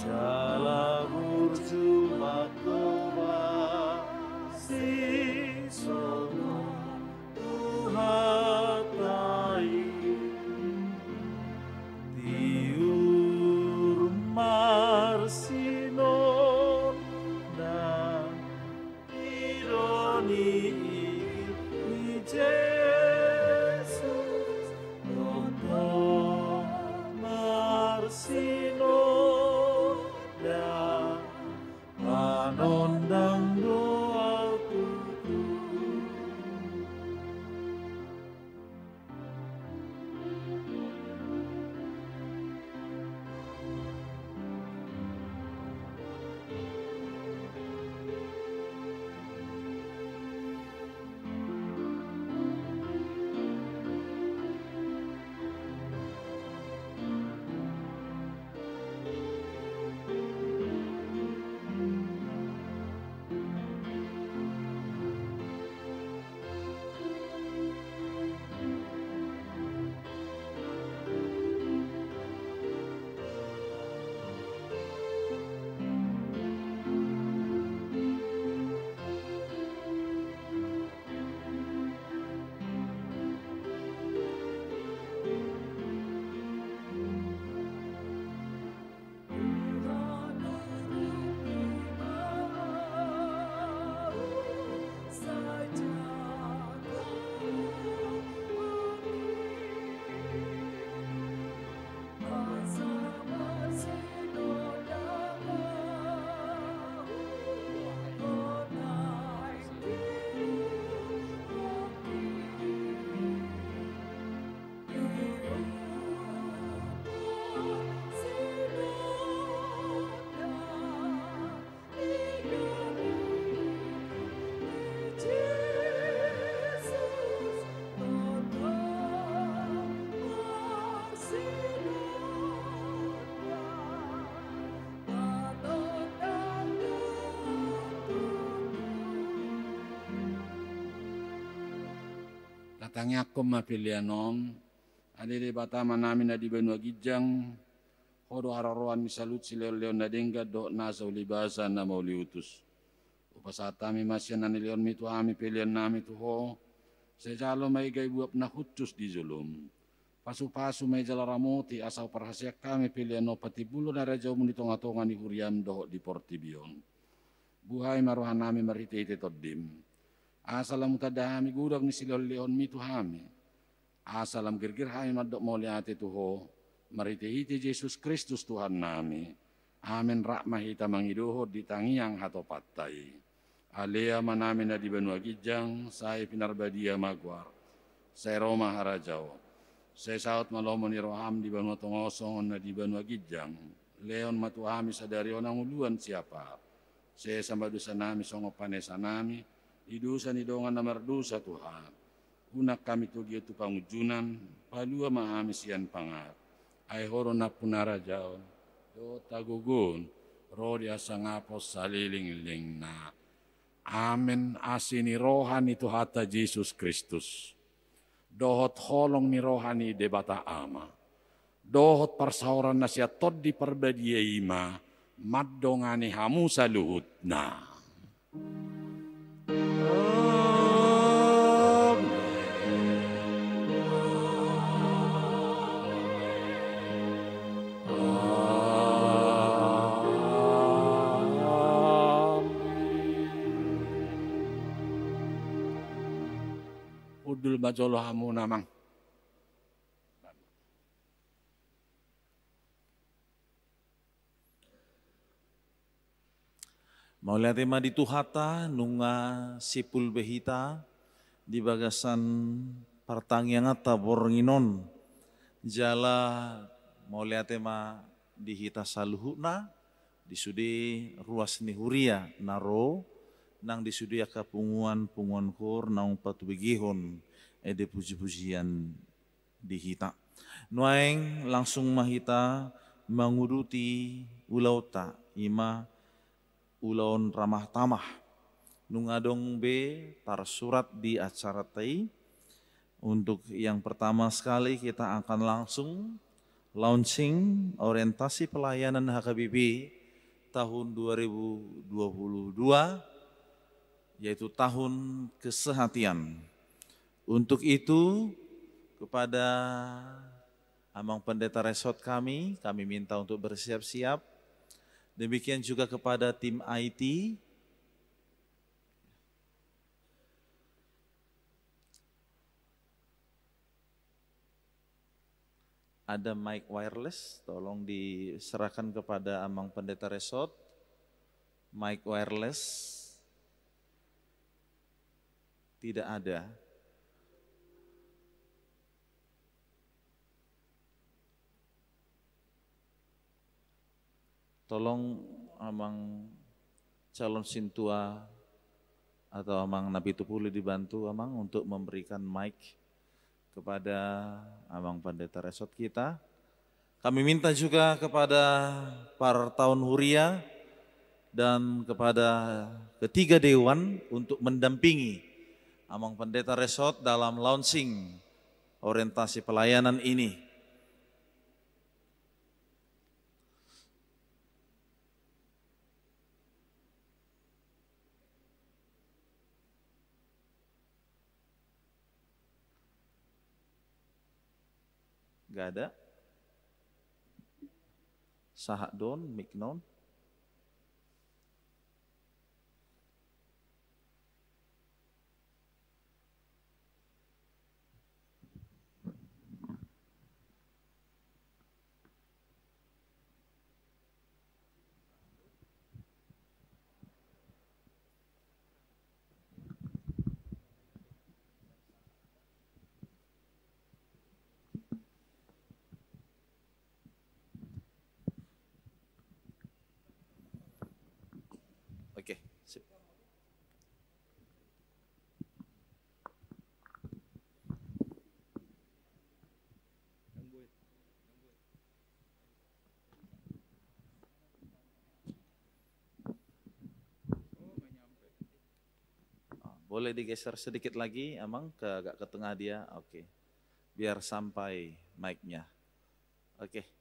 Jala burju mako marsinon na ironi ni Jesus nono marsinon na anondang doa tutu. Datangnya aku mapilianom, adede batama namin na di benua gijang, hodo hararoan misalut si leon na dengga do nasa ulibasa na mauliutus. Upasatami masyan na leon mitu ami pilihan nami tuho, sejalo may gay buap na hutus di zulum. Pasu-pasu may jalaramoti asaw parhasyak kami pilihan no patibulo na rajaw mo nitong-atongan ni Huriam doho di Portibion. Buhay maruhan nami maritete toddim. Asalam tadahami gudak ni silol leon mitu hami. Asalam gergir hami madok moliate tuho. Maritehiti Yesus Kristus Tuhan nami. Amin rakmahita mangiduho di tangiang hato patay. Alea manami na di benua gijang. Saya pinarbadia magwar. Saya Roma harajao. Saya saut malomo ni roham di benua tongosong na di benua gijang. Leon matuhami sadari onang uluan siapa. Saya sambadusa nami songo panesa nami. Idusa ni dongan na mardusa Tuhan. Unak kami tugi itu pangujunan, palua mahami sian pangat. Ay horo na punara jaon, do tagugun, rodi asa ngapos saliling-ling na. Amen asini rohani itu hata Yesus Kristus. Dohot holong ni rohani debata ama. Dohot persauran na siya tod di perbadia ima, maddongani hamu saluhut na. Udul bajolo hamu namang. Maulia tema di tuhata nunga sipul behita di bagasan partangiang ata boronginon jala maulia tema di hita saluhuna di sudi ruas ni huria naro nang di sudi aka punguan kur naung patu begihon ede puji-pujian di hita. Nuaeng langsung mahita menguruti ulauta ima ulaon ramah tamah nungadong be tarsurat di acara tai. Untuk yang pertama sekali kita akan langsung launching orientasi pelayanan HKBP tahun 2022 yaitu tahun kesehatian. Untuk itu kepada Amang Pendeta Resort kami minta untuk bersiap-siap Demikian juga kepada tim IT. Ada mic wireless, tolong diserahkan kepada Amang Pendeta Resort. Mic wireless tidak ada. Tolong Amang calon sintua atau Amang Nabi Tupuli dibantu Amang untuk memberikan mic kepada Amang Pendeta Resort kita. Kami minta juga kepada para tahun huria dan kepada ketiga dewan untuk mendampingi Amang Pendeta Resort dalam launching orientasi pelayanan ini. Gak ada. Sahak don, mic non. Oke, sip. Boleh digeser sedikit lagi, Amang, agak ke tengah dia. Oke, biar sampai mic-nya. Oke.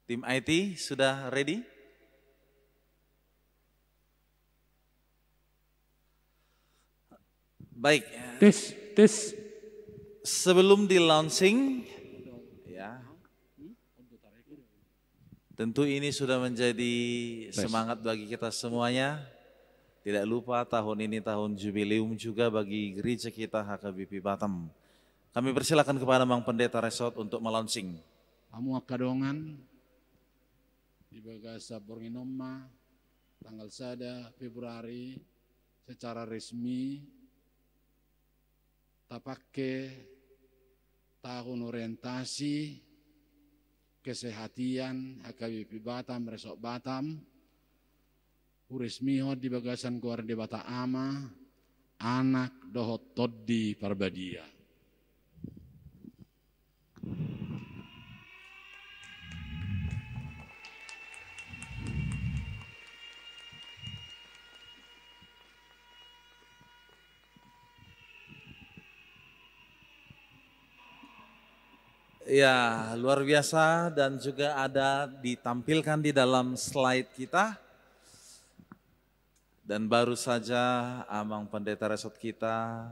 Tim IT sudah ready? Baik. Tes. Sebelum di launching, ya, tentu ini sudah menjadi semangat bagi kita semuanya. Tidak lupa tahun ini tahun jubileum juga bagi gereja kita HKBP Batam. Kami persilakan kepada Mang Pendeta Resort untuk melaunching. Kamu akadongan di Bagasa Bornginoma tanggal 1 Februari secara resmi tapake tahun orientasi kesehatan HKBP Batam Resort Batam resmiho di Bagasan keluar di Bata Ama anak dohot toddi parbadia. Ya, luar biasa dan juga ada ditampilkan di dalam slide kita. Dan baru saja Amang Pendeta Resort kita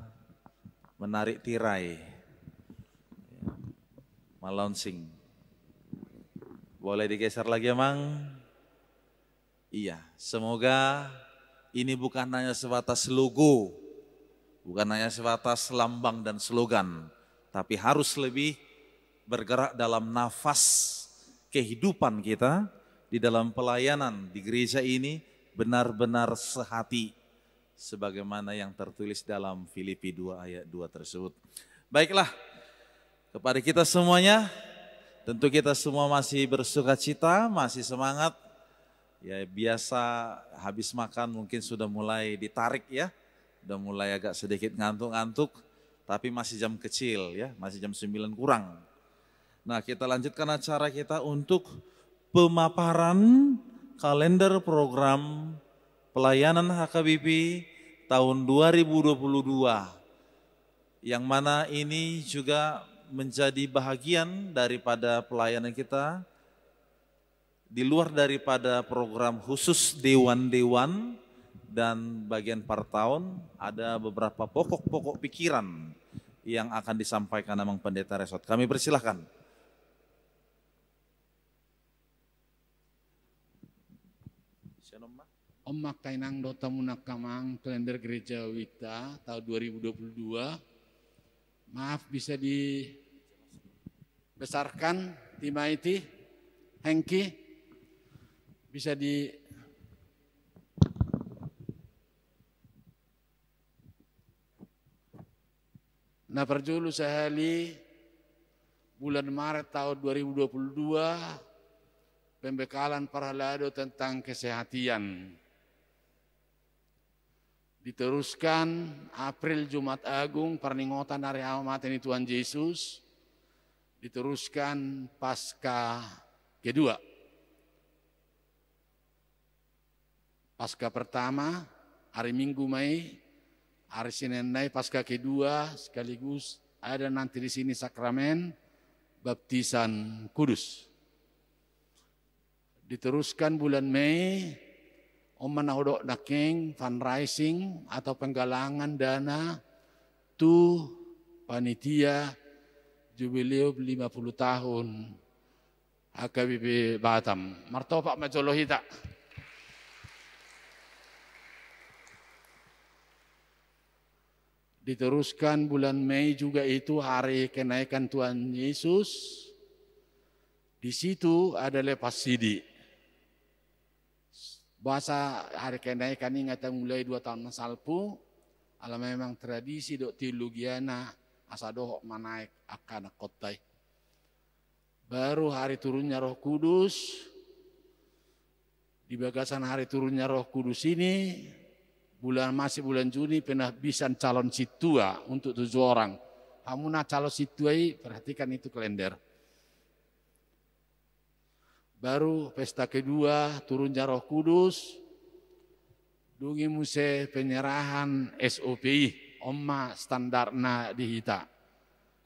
menarik tirai, melaunching. Boleh digeser lagi Amang? Iya, semoga ini bukan hanya sebatas logo, bukan hanya sebatas lambang dan slogan, tapi harus lebih bergerak dalam nafas kehidupan kita di dalam pelayanan di gereja ini benar-benar sehati sebagaimana yang tertulis dalam Filipi 2 ayat 2 tersebut. Baiklah, kepada kita semuanya, tentu kita semua masih bersuka cita, masih semangat. Ya biasa habis makan mungkin sudah mulai ditarik ya, sudah mulai agak sedikit ngantuk-ngantuk, tapi masih jam kecil ya, masih jam 9 kurang. Nah kita lanjutkan acara kita untuk pemaparan kalender program pelayanan HKBP tahun 2022 yang mana ini juga menjadi bahagian daripada pelayanan kita di luar daripada program khusus dewan-dewan dan bagian per tahun ada beberapa pokok-pokok pikiran yang akan disampaikan Amang Pendeta Resot. Kami persilahkan. Om kainang dota munak kamang kalender gereja Wita tahun 2022. Maaf bisa dibesarkan Timaiti, Hengki, bisa di Nah perjulu sehali bulan Maret tahun 2022 pembekalan Parhalado tentang kesehatan. Diteruskan April Jumat Agung perningotan hari Amateni Tuhan Yesus. Diteruskan Pasca kedua. Pasca pertama hari Minggu Mei, hari Senin Mei Pasca kedua sekaligus ada nanti di sini sakramen baptisan kudus. Diteruskan bulan Mei Om Manahodok Naking fundraising atau penggalangan dana tu panitia jubileo 50 tahun HKBP Batam. Martopak Majolohita. Diteruskan bulan Mei juga itu hari kenaikan Tuhan Yesus. Di situ ada lepas sidi. Bahasa hari kenaikan ingatan mulai 2 tahun salpu, ala memang tradisi dok teologiana asa dohok manaik akan kotai. Baru hari turunnya Roh Kudus, di bagasan hari turunnya Roh Kudus ini, masih bulan Juni penabisan calon situa untuk 7 orang. Hamuna calon situai, perhatikan itu kalender. Baru pesta kedua turunnya Roh Kudus, dungi muse penyerahan SOPI, Oma standarna dihita.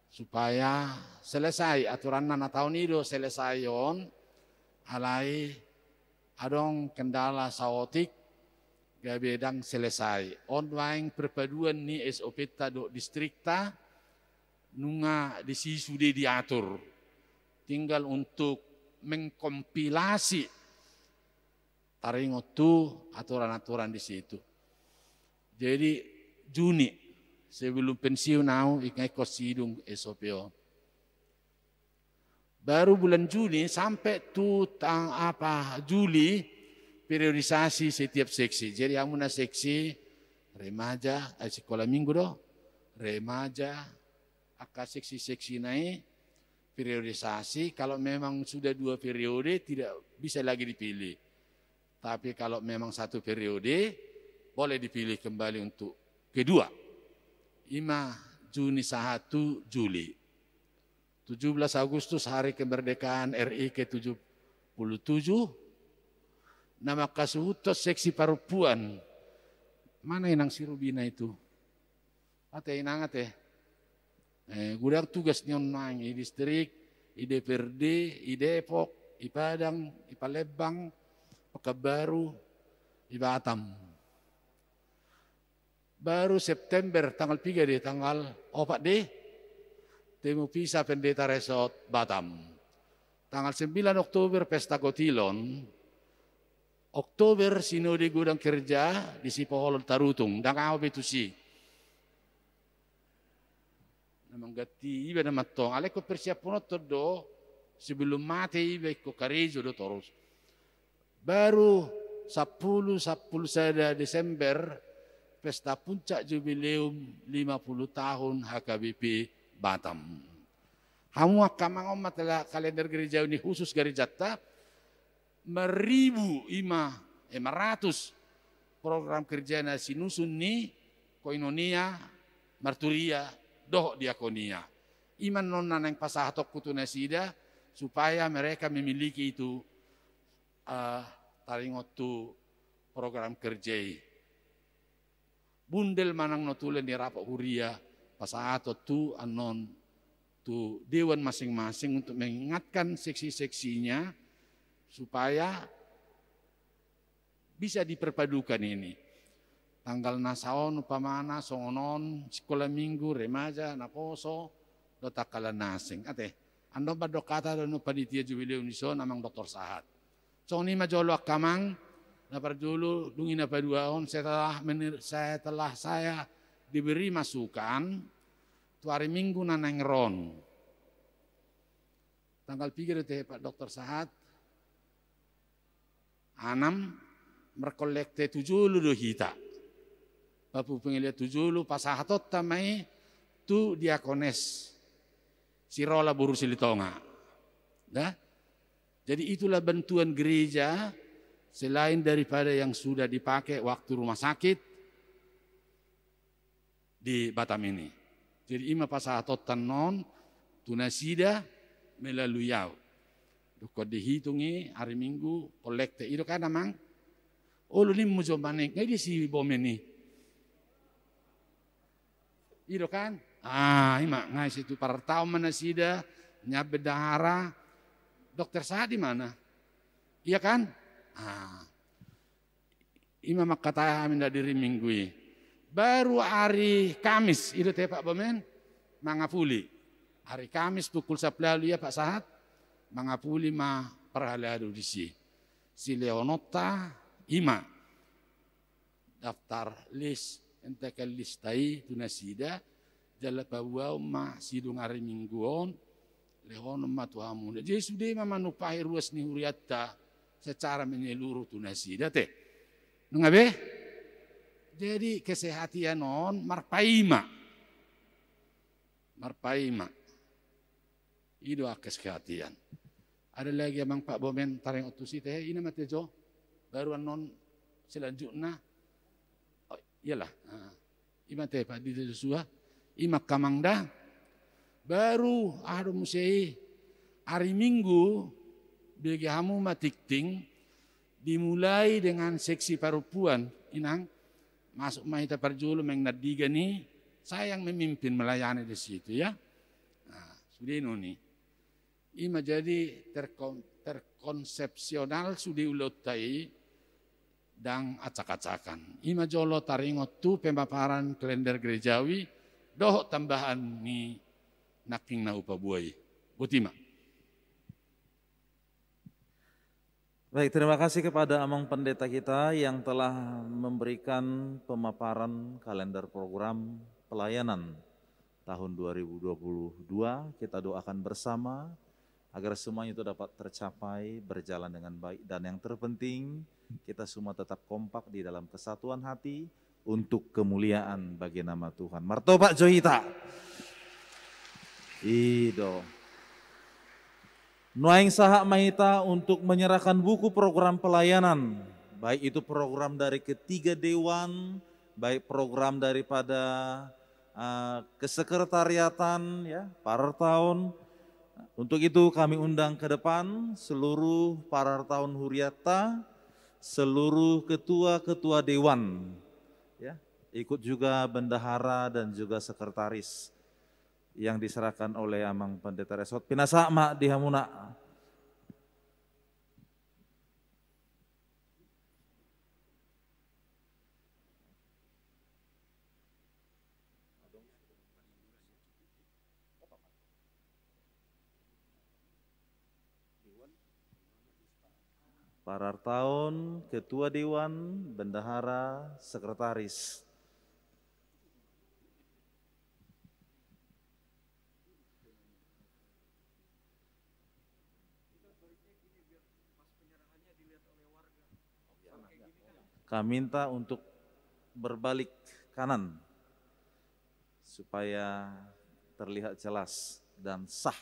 Supaya selesai aturan na tahun itu selesai yon, alai adong kendala saotik, gabedang selesai. Online perpaduan ni SOP tado distrikta, nunga disisude diatur. Tinggal untuk mengkompilasi taringot tu aturan-aturan di situ. Jadi Juni sebelum pensiun nau ikai kosidung SOPO. Baru bulan Juni sampai tu Juli periodisasi setiap seksi. Jadi amuna seksi remaja sekolah minggu doh, remaja seksi naik periodisasi. Kalau memang sudah 2 periode tidak bisa lagi dipilih. Tapi kalau memang 1 periode boleh dipilih kembali untuk kedua. 5 Juni 1 Juli. 17 Agustus hari kemerdekaan RI ke-77. Nama kasuhutos seksi perempuan. Mana inang si Rubina itu? Ate inang ate. Gudang tugas nyon nang i distrik, i DPRD, i Depok, i Padang, i Palembang, Pekanbaru, i Batam. Baru September tanggal 3 di tanggal 4 di temu pisah Pendeta Resot Batam. Tanggal 9 Oktober pesta Kotilon. Oktober sinode gudang kerja di Sipoholon Tarutung. Dangaw betusi. Menggati iba na matong aleko persiapon do sebelum mati iba ko karejo do terus baru 10 sada Desember pesta puncak jubileum 50 tahun HKBP Batam. Hamu kamang matala kalender gereja ini khusus gereja 1.500 program kerja na sinusun ni koinonia marturia doh diakonia. Iman non nanang pasahatok kutuna sida supaya mereka memiliki itu taringot tu program kerja. Bundel manang notulen di rapat huria pasahatok tu anon tu dewan masing-masing untuk mengingatkan seksi-seksinya supaya bisa diperpadukan ini. tanggal nasaon upamana songonon sekolah minggu remaja naposo do takala nasing ate ando ba do kata do no panitia jubileu nison amang Dr. Sahat so ni majolo akamang na parjulu dungin na paduaon setelah saya diberi masukan tu hari Minggu naneng ron tanggal 3 teh Pak Dr. Sahat anam merkolekte 70 do hita bapu pengilia 70 pasahatot tamai tu diakones sirola buru silitonga dah jadi itulah bantuan gereja selain daripada yang sudah dipakai waktu rumah sakit di Batam ini. Jadi ima pasahatot tanon tunasida melalui yau. Dukot dihitungi hari Minggu kolekte itu kan amang. Oh lu ni mujo manik ngai di si bomen ni. Itu kan? Ima ngai situ para tahu mana sida nyabe dahara. Dokter Sahat di mana? Iya kan? Ima makata amin dari Minggu. Baru hari Kamis itu teh Pak Bomen mangapuli. Hari Kamis pukul 10 ya Pak Sahat mangapuli ma perhaladu di si Leonota ima daftar list entekel listai tunasida jala bawau ma sidung hari Mingguon Leon ma tuamu. Jadi sudah manupai ruas ni huriatta secara menyeluruh tunasida teh. Nungabe? Jadi kesehatan non marpaima. Itu kesehatan. Ada lagi abang Pak Bomen tareng otusi teh ini matejo baru non selanjutnya. Oh, iyalah. Ima teh Pak di Joshua ima kamangda baru ada musei hari Minggu bagi kamu matikting dimulai dengan seksi perempuan inang masuk mahita perjulu mengnadiga nih saya yang memimpin melayani di situ ya. Nah, sudah ini ima jadi terkonsepsional sudah ulotai dan acak-acakan. Ima jolo taringot tu pemaparan kalender gerejawi doh tambahan ni naking na upabuai. Butima. Baik, terima kasih kepada Amang Pendeta kita yang telah memberikan pemaparan kalender program pelayanan tahun 2022. Kita doakan bersama agar semuanya itu dapat tercapai, berjalan dengan baik. Dan yang terpenting, kita semua tetap kompak di dalam kesatuan hati untuk kemuliaan bagi nama Tuhan. Martoba Johita. Ido. Nuaing sahak mahita untuk menyerahkan buku program pelayanan. Baik itu program dari ketiga dewan, baik program daripada kesekretariatan, ya, parartaun. Untuk itu kami undang ke depan seluruh parartaun Huriata, seluruh ketua-ketua dewan, ya, ikut juga bendahara dan juga sekretaris yang diserahkan oleh Amang Pendeta Resort. Pinasa mak dihamuna. Parartaun, ketua dewan, bendahara, sekretaris. Kami minta untuk berbalik kanan supaya terlihat jelas dan sah.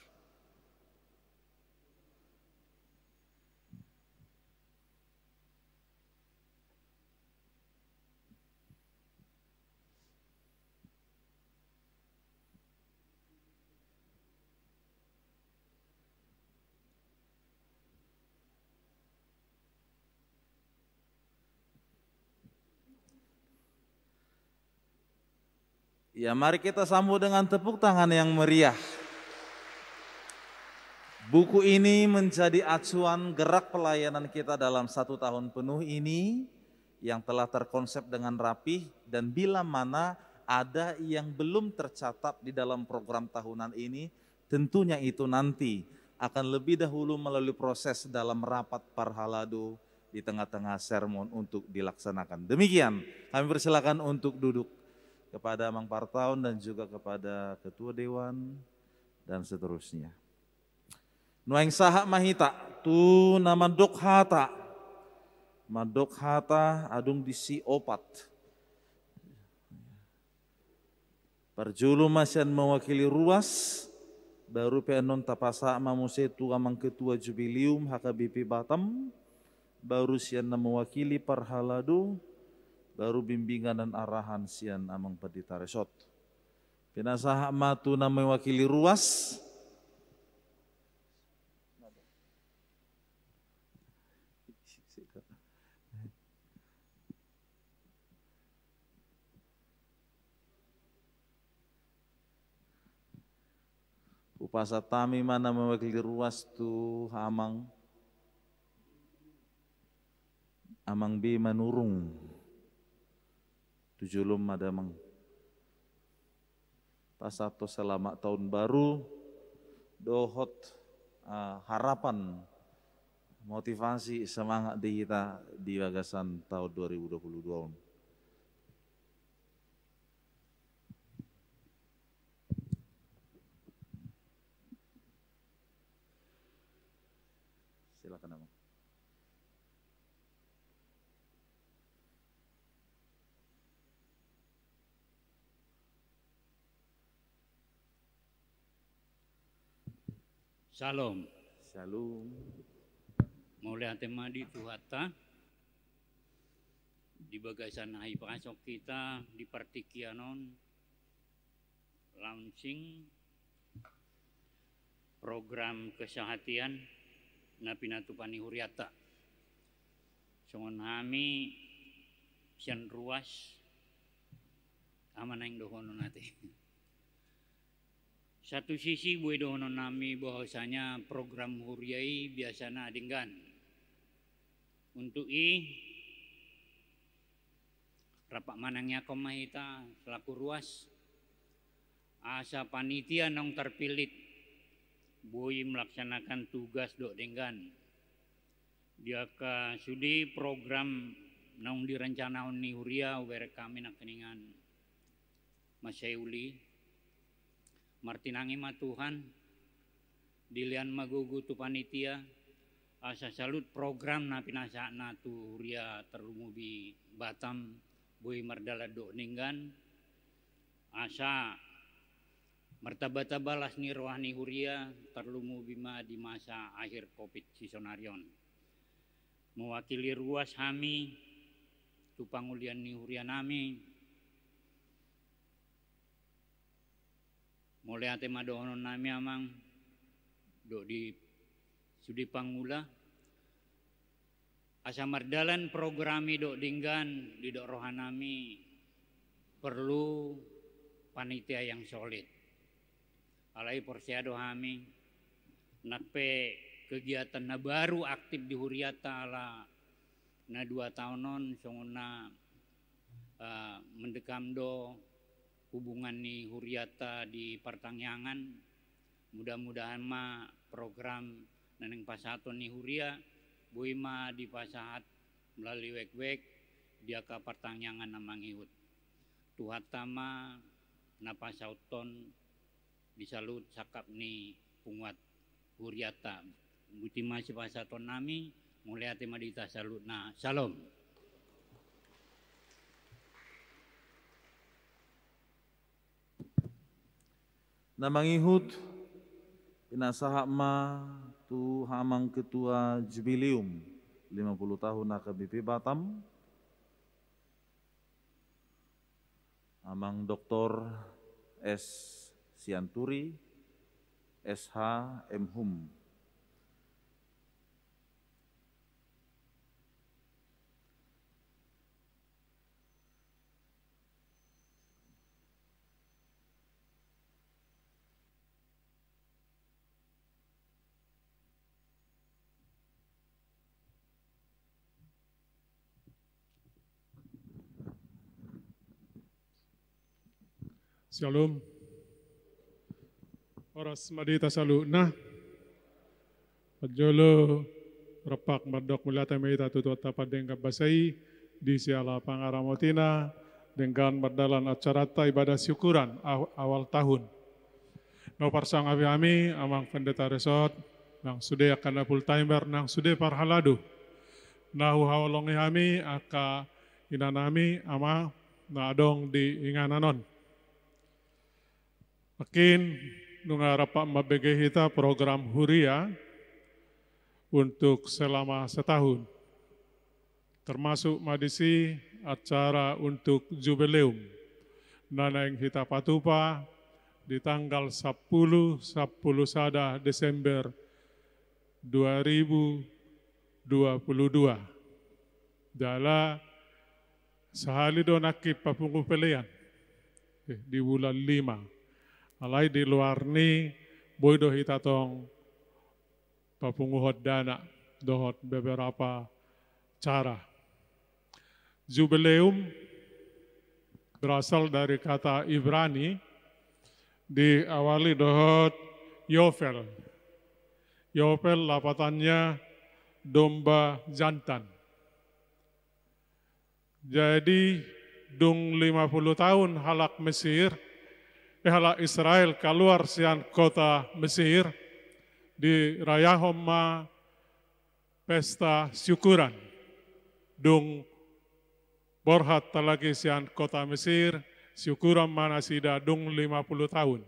Ya, mari kita sambut dengan tepuk tangan yang meriah. Buku ini menjadi acuan gerak pelayanan kita dalam 1 tahun penuh ini, yang telah terkonsep dengan rapi, dan bila mana ada yang belum tercatat di dalam program tahunan ini, tentunya itu nanti akan lebih dahulu melalui proses dalam rapat parhalado di tengah-tengah sermon untuk dilaksanakan. Demikian, kami persilakan untuk duduk kepada Mang Partaun dan juga kepada Ketua Dewan dan seterusnya. Nuaing saha mahita tu nama dokhata, madokhata adung disi opat. Parjulu masyan mewakili ruas, baru penon tapasa mamuse tu amang Ketua Jubilium HKBP Batam, baru sian mewakili parhalado, baru bimbingan dan arahan sian amang Pendeta Resort. Pinasaha matu na mewakili ruas, upasatami mana mewakili ruas tu amang bi manurung tujulum madamang pasato selamat tahun baru dohot harapan motivasi semangat di kita di gagasan tahun 2022. Silakan Abang. Salam. Shalom. Mulai tema di Tuhata di bagasan hai pasok kita di Partikianon launching program kesehatan na pinatupani huriata. Songon kami sian ruas aman yang dohono nate. Satu sisi buai dohono nami bahwasanya program huriai biasana adinggan. Untuk rapak manangnya komahita selaku ruas asa panitia nong terpilih buai melaksanakan tugas dok denggan. Dia ka sudi program nong direncanakan ni huria uber kami nak keningan Masyauli Martinangi ma Tuhan dilian magugu tu panitia asa salut program na pinasa na tu huria terumubi Batam bui mardala dok ninggan asa martabata balas ni rohani huria terlumu bima di masa akhir Covid sisonarion. Mewakili ruas kami tu pangulian ni huria nami mulai ate madohonon nami amang dok di sudi pangula asa mardalan programi dok dinggan di dok rohanami perlu panitia yang solid. Alai porsiado kami nakpe kegiatan na baru aktif di huriata ala na 2 tahunon songona mendekam do hubungan ni huriata di pertangyangan mudah-mudahan ma program naneng pasaton ni huria buima di pasahat melalui wek-wek dia ke pertangyangan namangihut tuhatama napasauton disalut sakap ni punguat huriata buti masih pasaton nami mulai ati madita salut na salam. Namangihut pinasaha ma tu hamang Ketua Jubilium 50 tahun HKBP Batam amang Dr. S. Sianturi SH M.Hum. Shalom. Oras madita saluna. Pajolo rapak mardok mulata meita tutut tapat dengan basai di siala pangaramotina dengan berdalan acarata ibadah syukuran awal tahun. No parsang kami amang pendeta resort nang sude akan full timer nang sude parhaladu. Nahu hawalongi kami aka inanami ama na adong di ingananon. Makin nunga rapak mabege kita program huria untuk selama setahun. Termasuk madisi acara untuk jubileum. Nanaing hita patupa di tanggal 10 sada Desember 2022. Dala sahali do nakip papungu pelean di bulan 5. Alai di luar ni boy do hita tong papunguhot dana dohot beberapa cara. Jubileum berasal dari kata Ibrani, diawali dohot Yofel. Yofel lapatannya domba jantan. Jadi dung 50 tahun halak Mesir, halak Israel keluar sian kota Mesir, di raya Homa pesta syukuran. Dung borhat talagi sian kota Mesir, syukuran mana sida dung 50 tahun.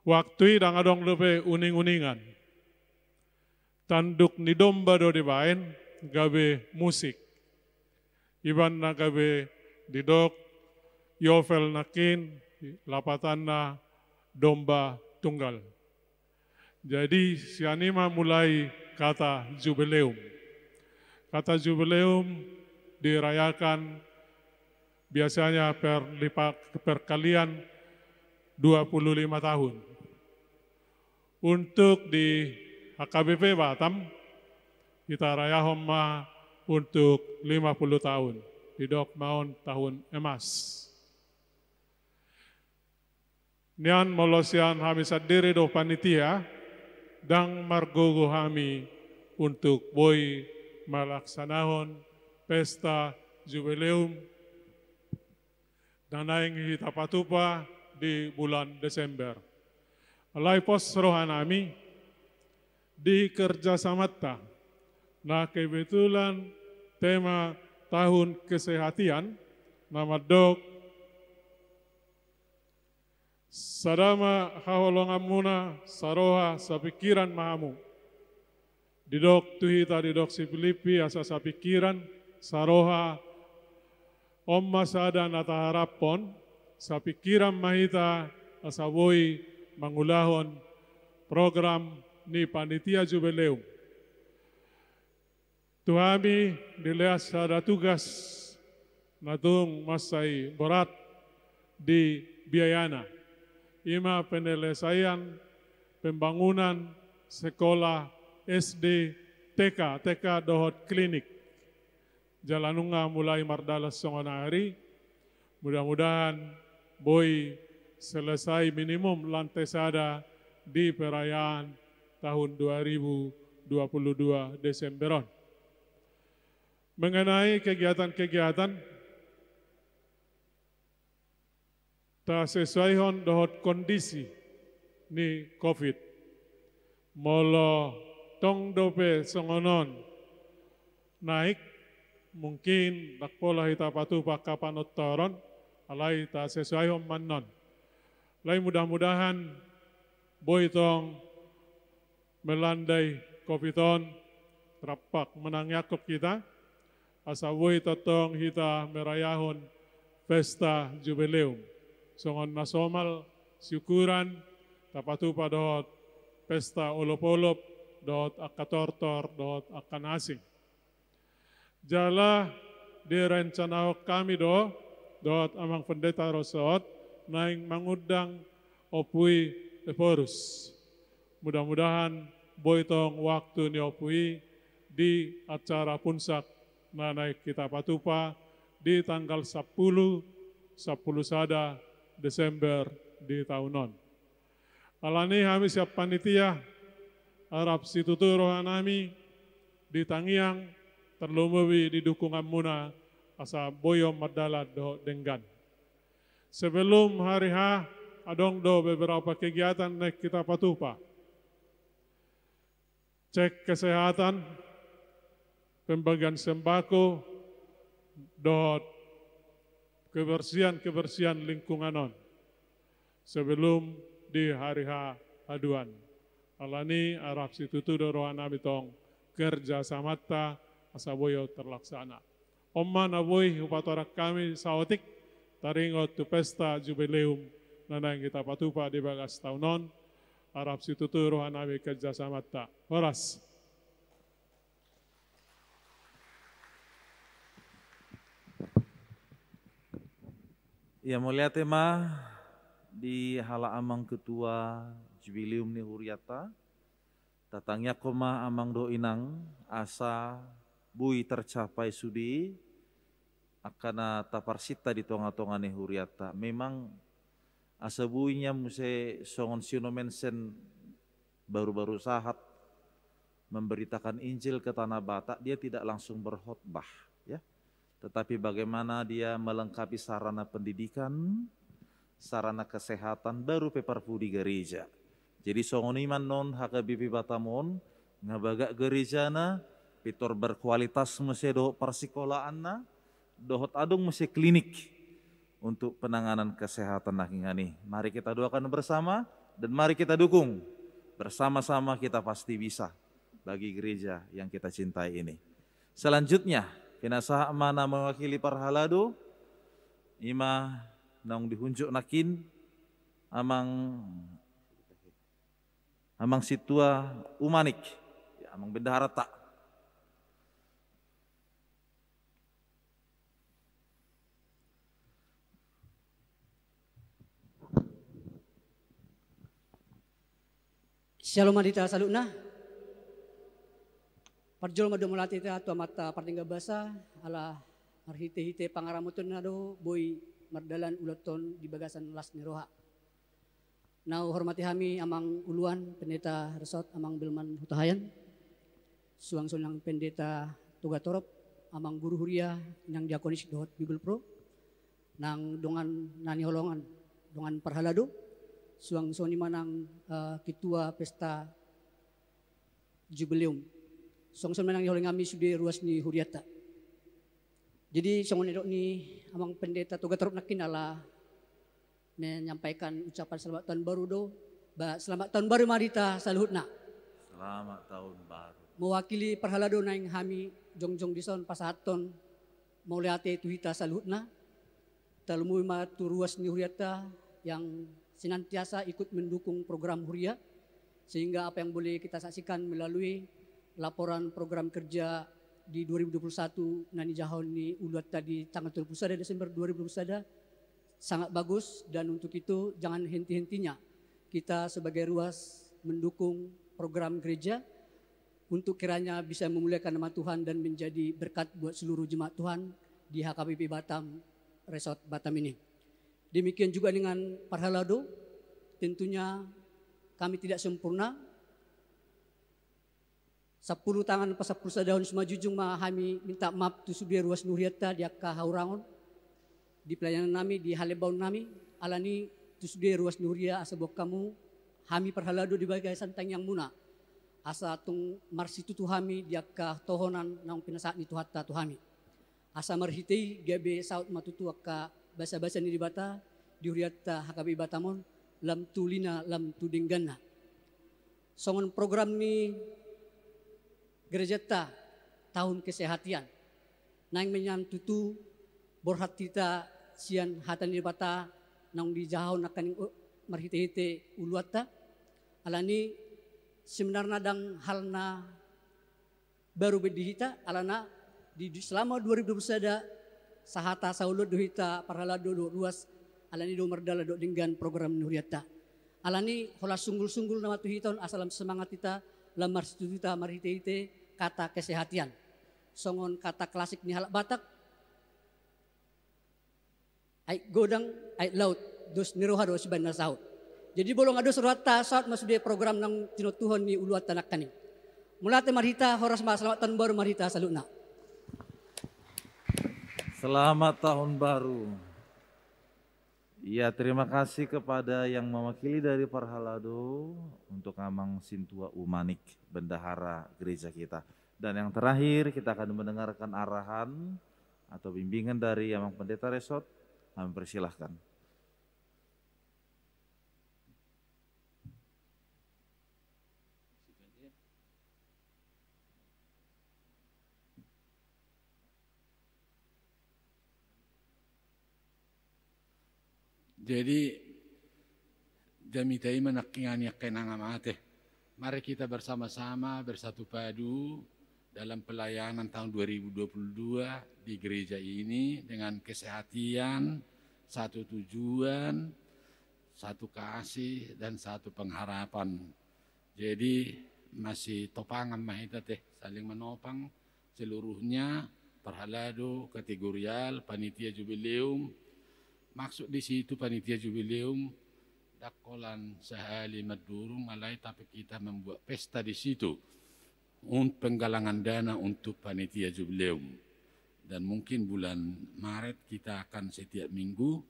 Waktu dang adong lepe uning-uningan. Tanduk ni domba do dibain, gabe musik. Iban na gabe didok, Yofel nakin, lapatan na domba tunggal. Jadi sianima mulai kata jubileum. Kata jubileum dirayakan biasanya perkalian 25 tahun. Untuk di HKBP Batam, kita raya Homa untuk 50 tahun. Didok maun tahun emas. Nian molosian kami sadiri do panitia, dang margogo kami untuk boy malaksanahon pesta jubileum dan naing hita patupa di bulan Desember. Alai pos rohanami di kerjasamata na kebetulan tema tahun kesehatan nama dok sadama haholongamuna saroha sapikiran mahamu. Didok tuhita didok si Filipi asa sapikiran saroha omma sada nata harapon sapikiran mahita asa woi mangulahon program ni panitia jubileum. Tuhami dileas ada tugas natung masai berat di biayana. Ima penyelesaian pembangunan sekolah SD TK dohot klinik. Jalanunga mulai mardalas songonari. Mudah-mudahan boy selesai minimum lantai sada di perayaan tahun 2022 Desemberon. Mengenai kegiatan-kegiatan tak sesuai dohot kondisi ni COVID. Molo tong dope songonon naik mungkin nakpola hita patu pakapanot toron alai tak sesuai manon. Lai mudah-mudahan boy tong melandai COVID-on rapak menangyakop kita. Asa boy totong hita merayahon pesta jubileum. Songon nasomal syukuran tapatu padot pesta olop-olop dot akatortor dot akanasing. Jala direncana kami dot amang pendeta rosot naing mangudang opui eporus. Mudah-mudahan boitong waktu ni opui di acara punsak nanai kita patupa di tanggal 10 sada Desember di tahunon. Alani kami siap panitia Arab situtu rohanami di Tangiang terlumubi di dukungan muna asa boyo madala do denggan. Sebelum hari H adong do beberapa kegiatan nek kita patupa. Cek kesehatan, pembagian sembako, dot kebersihan lingkunganon sebelum di hari H aduan. Alani Arab situtu dorohana bitong kerja samata asaboyo terlaksana. Omman aboy upatorak kami saotik taringot tu pesta jubileum nanang kita patupa di bagas tahunon Arab situtu rohana kerja samata. Horas. Ya mulia tema di hala amang ketua jubileum ni Huriata tatangnya koma amang do inang asa bui tercapai sudi akana taparsita di tonga-tonga ni Huriata. Memang asa buinya muse songon sinomensen baru-baru sahat memberitakan Injil ke Tanah Batak, dia tidak langsung berkhotbah ya. Tetapi bagaimana dia melengkapi sarana pendidikan, sarana kesehatan, baru peparpu di gereja. Jadi songoniman non HKBP Batamon, ngabaga gerejana, pitor berkualitas mese doh persikolaanna, dohot adung mese klinik untuk penanganan kesehatan nakingani. Mari kita doakan bersama dan mari kita dukung. Bersama-sama kita pasti bisa bagi gereja yang kita cintai ini. Selanjutnya, kinasa mana mewakili parhalado ima nang dihunjuk nakin amang situa umanik ya, amang bendahara tak Shalom adita salutna. Parjol madu melati te atua mata partingga basa ala marhite-hite pangaramutun nado boy mardalan ulaton di bagasan las niroha. Nau hormati kami amang uluan pendeta resort amang Bilman Hutahayan. Suang sunang pendeta Toga Torop amang guru huria nang diakonis dohot Bible Pro. Nang dongan nani holongan dongan parhalado. Suang soni manang ketua pesta jubileum. Song-song menang oleh kami sudah ruas ni Huriata. Jadi songon edok ni amang pendeta Toga Torop nakin ala menyampaikan ucapan selamat tahun baru do. Selamat tahun baru marita saluhutna. Selamat tahun baru. Mewakili perhalado naing kami jongjong dison pasahaton mau lihat itu hita saluhutna. Talumui matu ruas ni Huriata yang senantiasa ikut mendukung program Huria sehingga apa yang boleh kita saksikan melalui laporan program kerja di 2021 nani jahon ni uluat tadi tanggal 31 Desember 2021 sangat bagus dan untuk itu jangan henti-hentinya kita sebagai ruas mendukung program gereja untuk kiranya bisa memuliakan nama Tuhan dan menjadi berkat buat seluruh jemaat Tuhan di HKBP Batam Resort Batam ini. Demikian juga dengan Parhalado, tentunya kami tidak sempurna. 10 tangan pas 10 dahun semua jujung kami minta maaf tu sudah ruas Nuriata di akka haurangon di pelayanan kami di halebaun kami alani tu sudah ruas Nuria asa bok kamu kami Parhalado di bagai santang yang muna asa tung marsi tu kami di akka tohonan nang pinasaat ni tuhatta tu kami asa marhitei gabe saut matutu akka basa-basa ni di bata di Huriata HKB Batamon lam tulina lam tudingganna songon program ni gereja ta tahun kesehatan nang menyam tutu borhat kita sian hatan di bata nang di jahon akan marhite-hite uluata alani sebenarnya dang halna baru bedihita alana di selama 2021 sahata saulud dohita Parhalado do luas alani do merdala do dengan program Nuriata alani hola sunggul-sunggul nama tuhiton asalam semangat kita lamar studita marhite-hite kata kesehatan songon kata klasik ni halak Batak ait godang ait laut dos niroha dos ban sahut. Jadi bolong ado surata saat masuk di program nang tino Tuhan ni uluat tanak kani. Mulate marita horas ma selamat tahun baru marita salutna. Selamat tahun baru. Ya, terima kasih kepada yang mewakili dari Parhalado untuk Amang Sintua Umanik, bendahara gereja kita. Dan yang terakhir kita akan mendengarkan arahan atau bimbingan dari Amang Pendeta Resort. Kami persilahkan. Jadi damitai menakingan yakin amate. Mari kita bersama-sama bersatu padu dalam pelayanan tahun 2022 di gereja ini dengan kesehatan, satu tujuan, satu kasih dan satu pengharapan. Jadi masih topangan mahita teh saling menopang seluruhnya, Parhalado, kategorial, panitia jubileum. Maksud di situ panitia jubileum dakolan sehali madurung malai, tapi kita membuat pesta di situ untuk penggalangan dana untuk panitia jubileum. Dan mungkin bulan Maret kita akan setiap minggu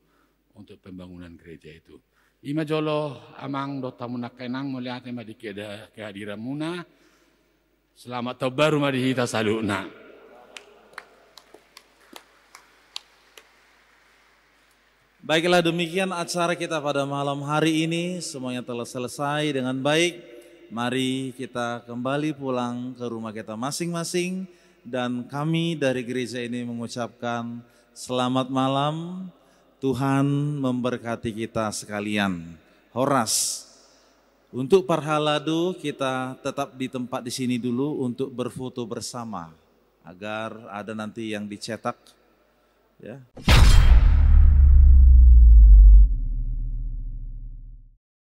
untuk pembangunan gereja itu. Ima jolo amang dota munakenang melihat ema di kehadiran muna. Selamat tahun baru mari kita salutna. Baiklah, demikian acara kita pada malam hari ini. Semuanya telah selesai dengan baik. Mari kita kembali pulang ke rumah kita masing-masing. Dan kami dari gereja ini mengucapkan selamat malam. Tuhan memberkati kita sekalian. Horas. Untuk Parhalado kita tetap di tempat di sini dulu untuk berfoto bersama. Agar ada nanti yang dicetak. Ya.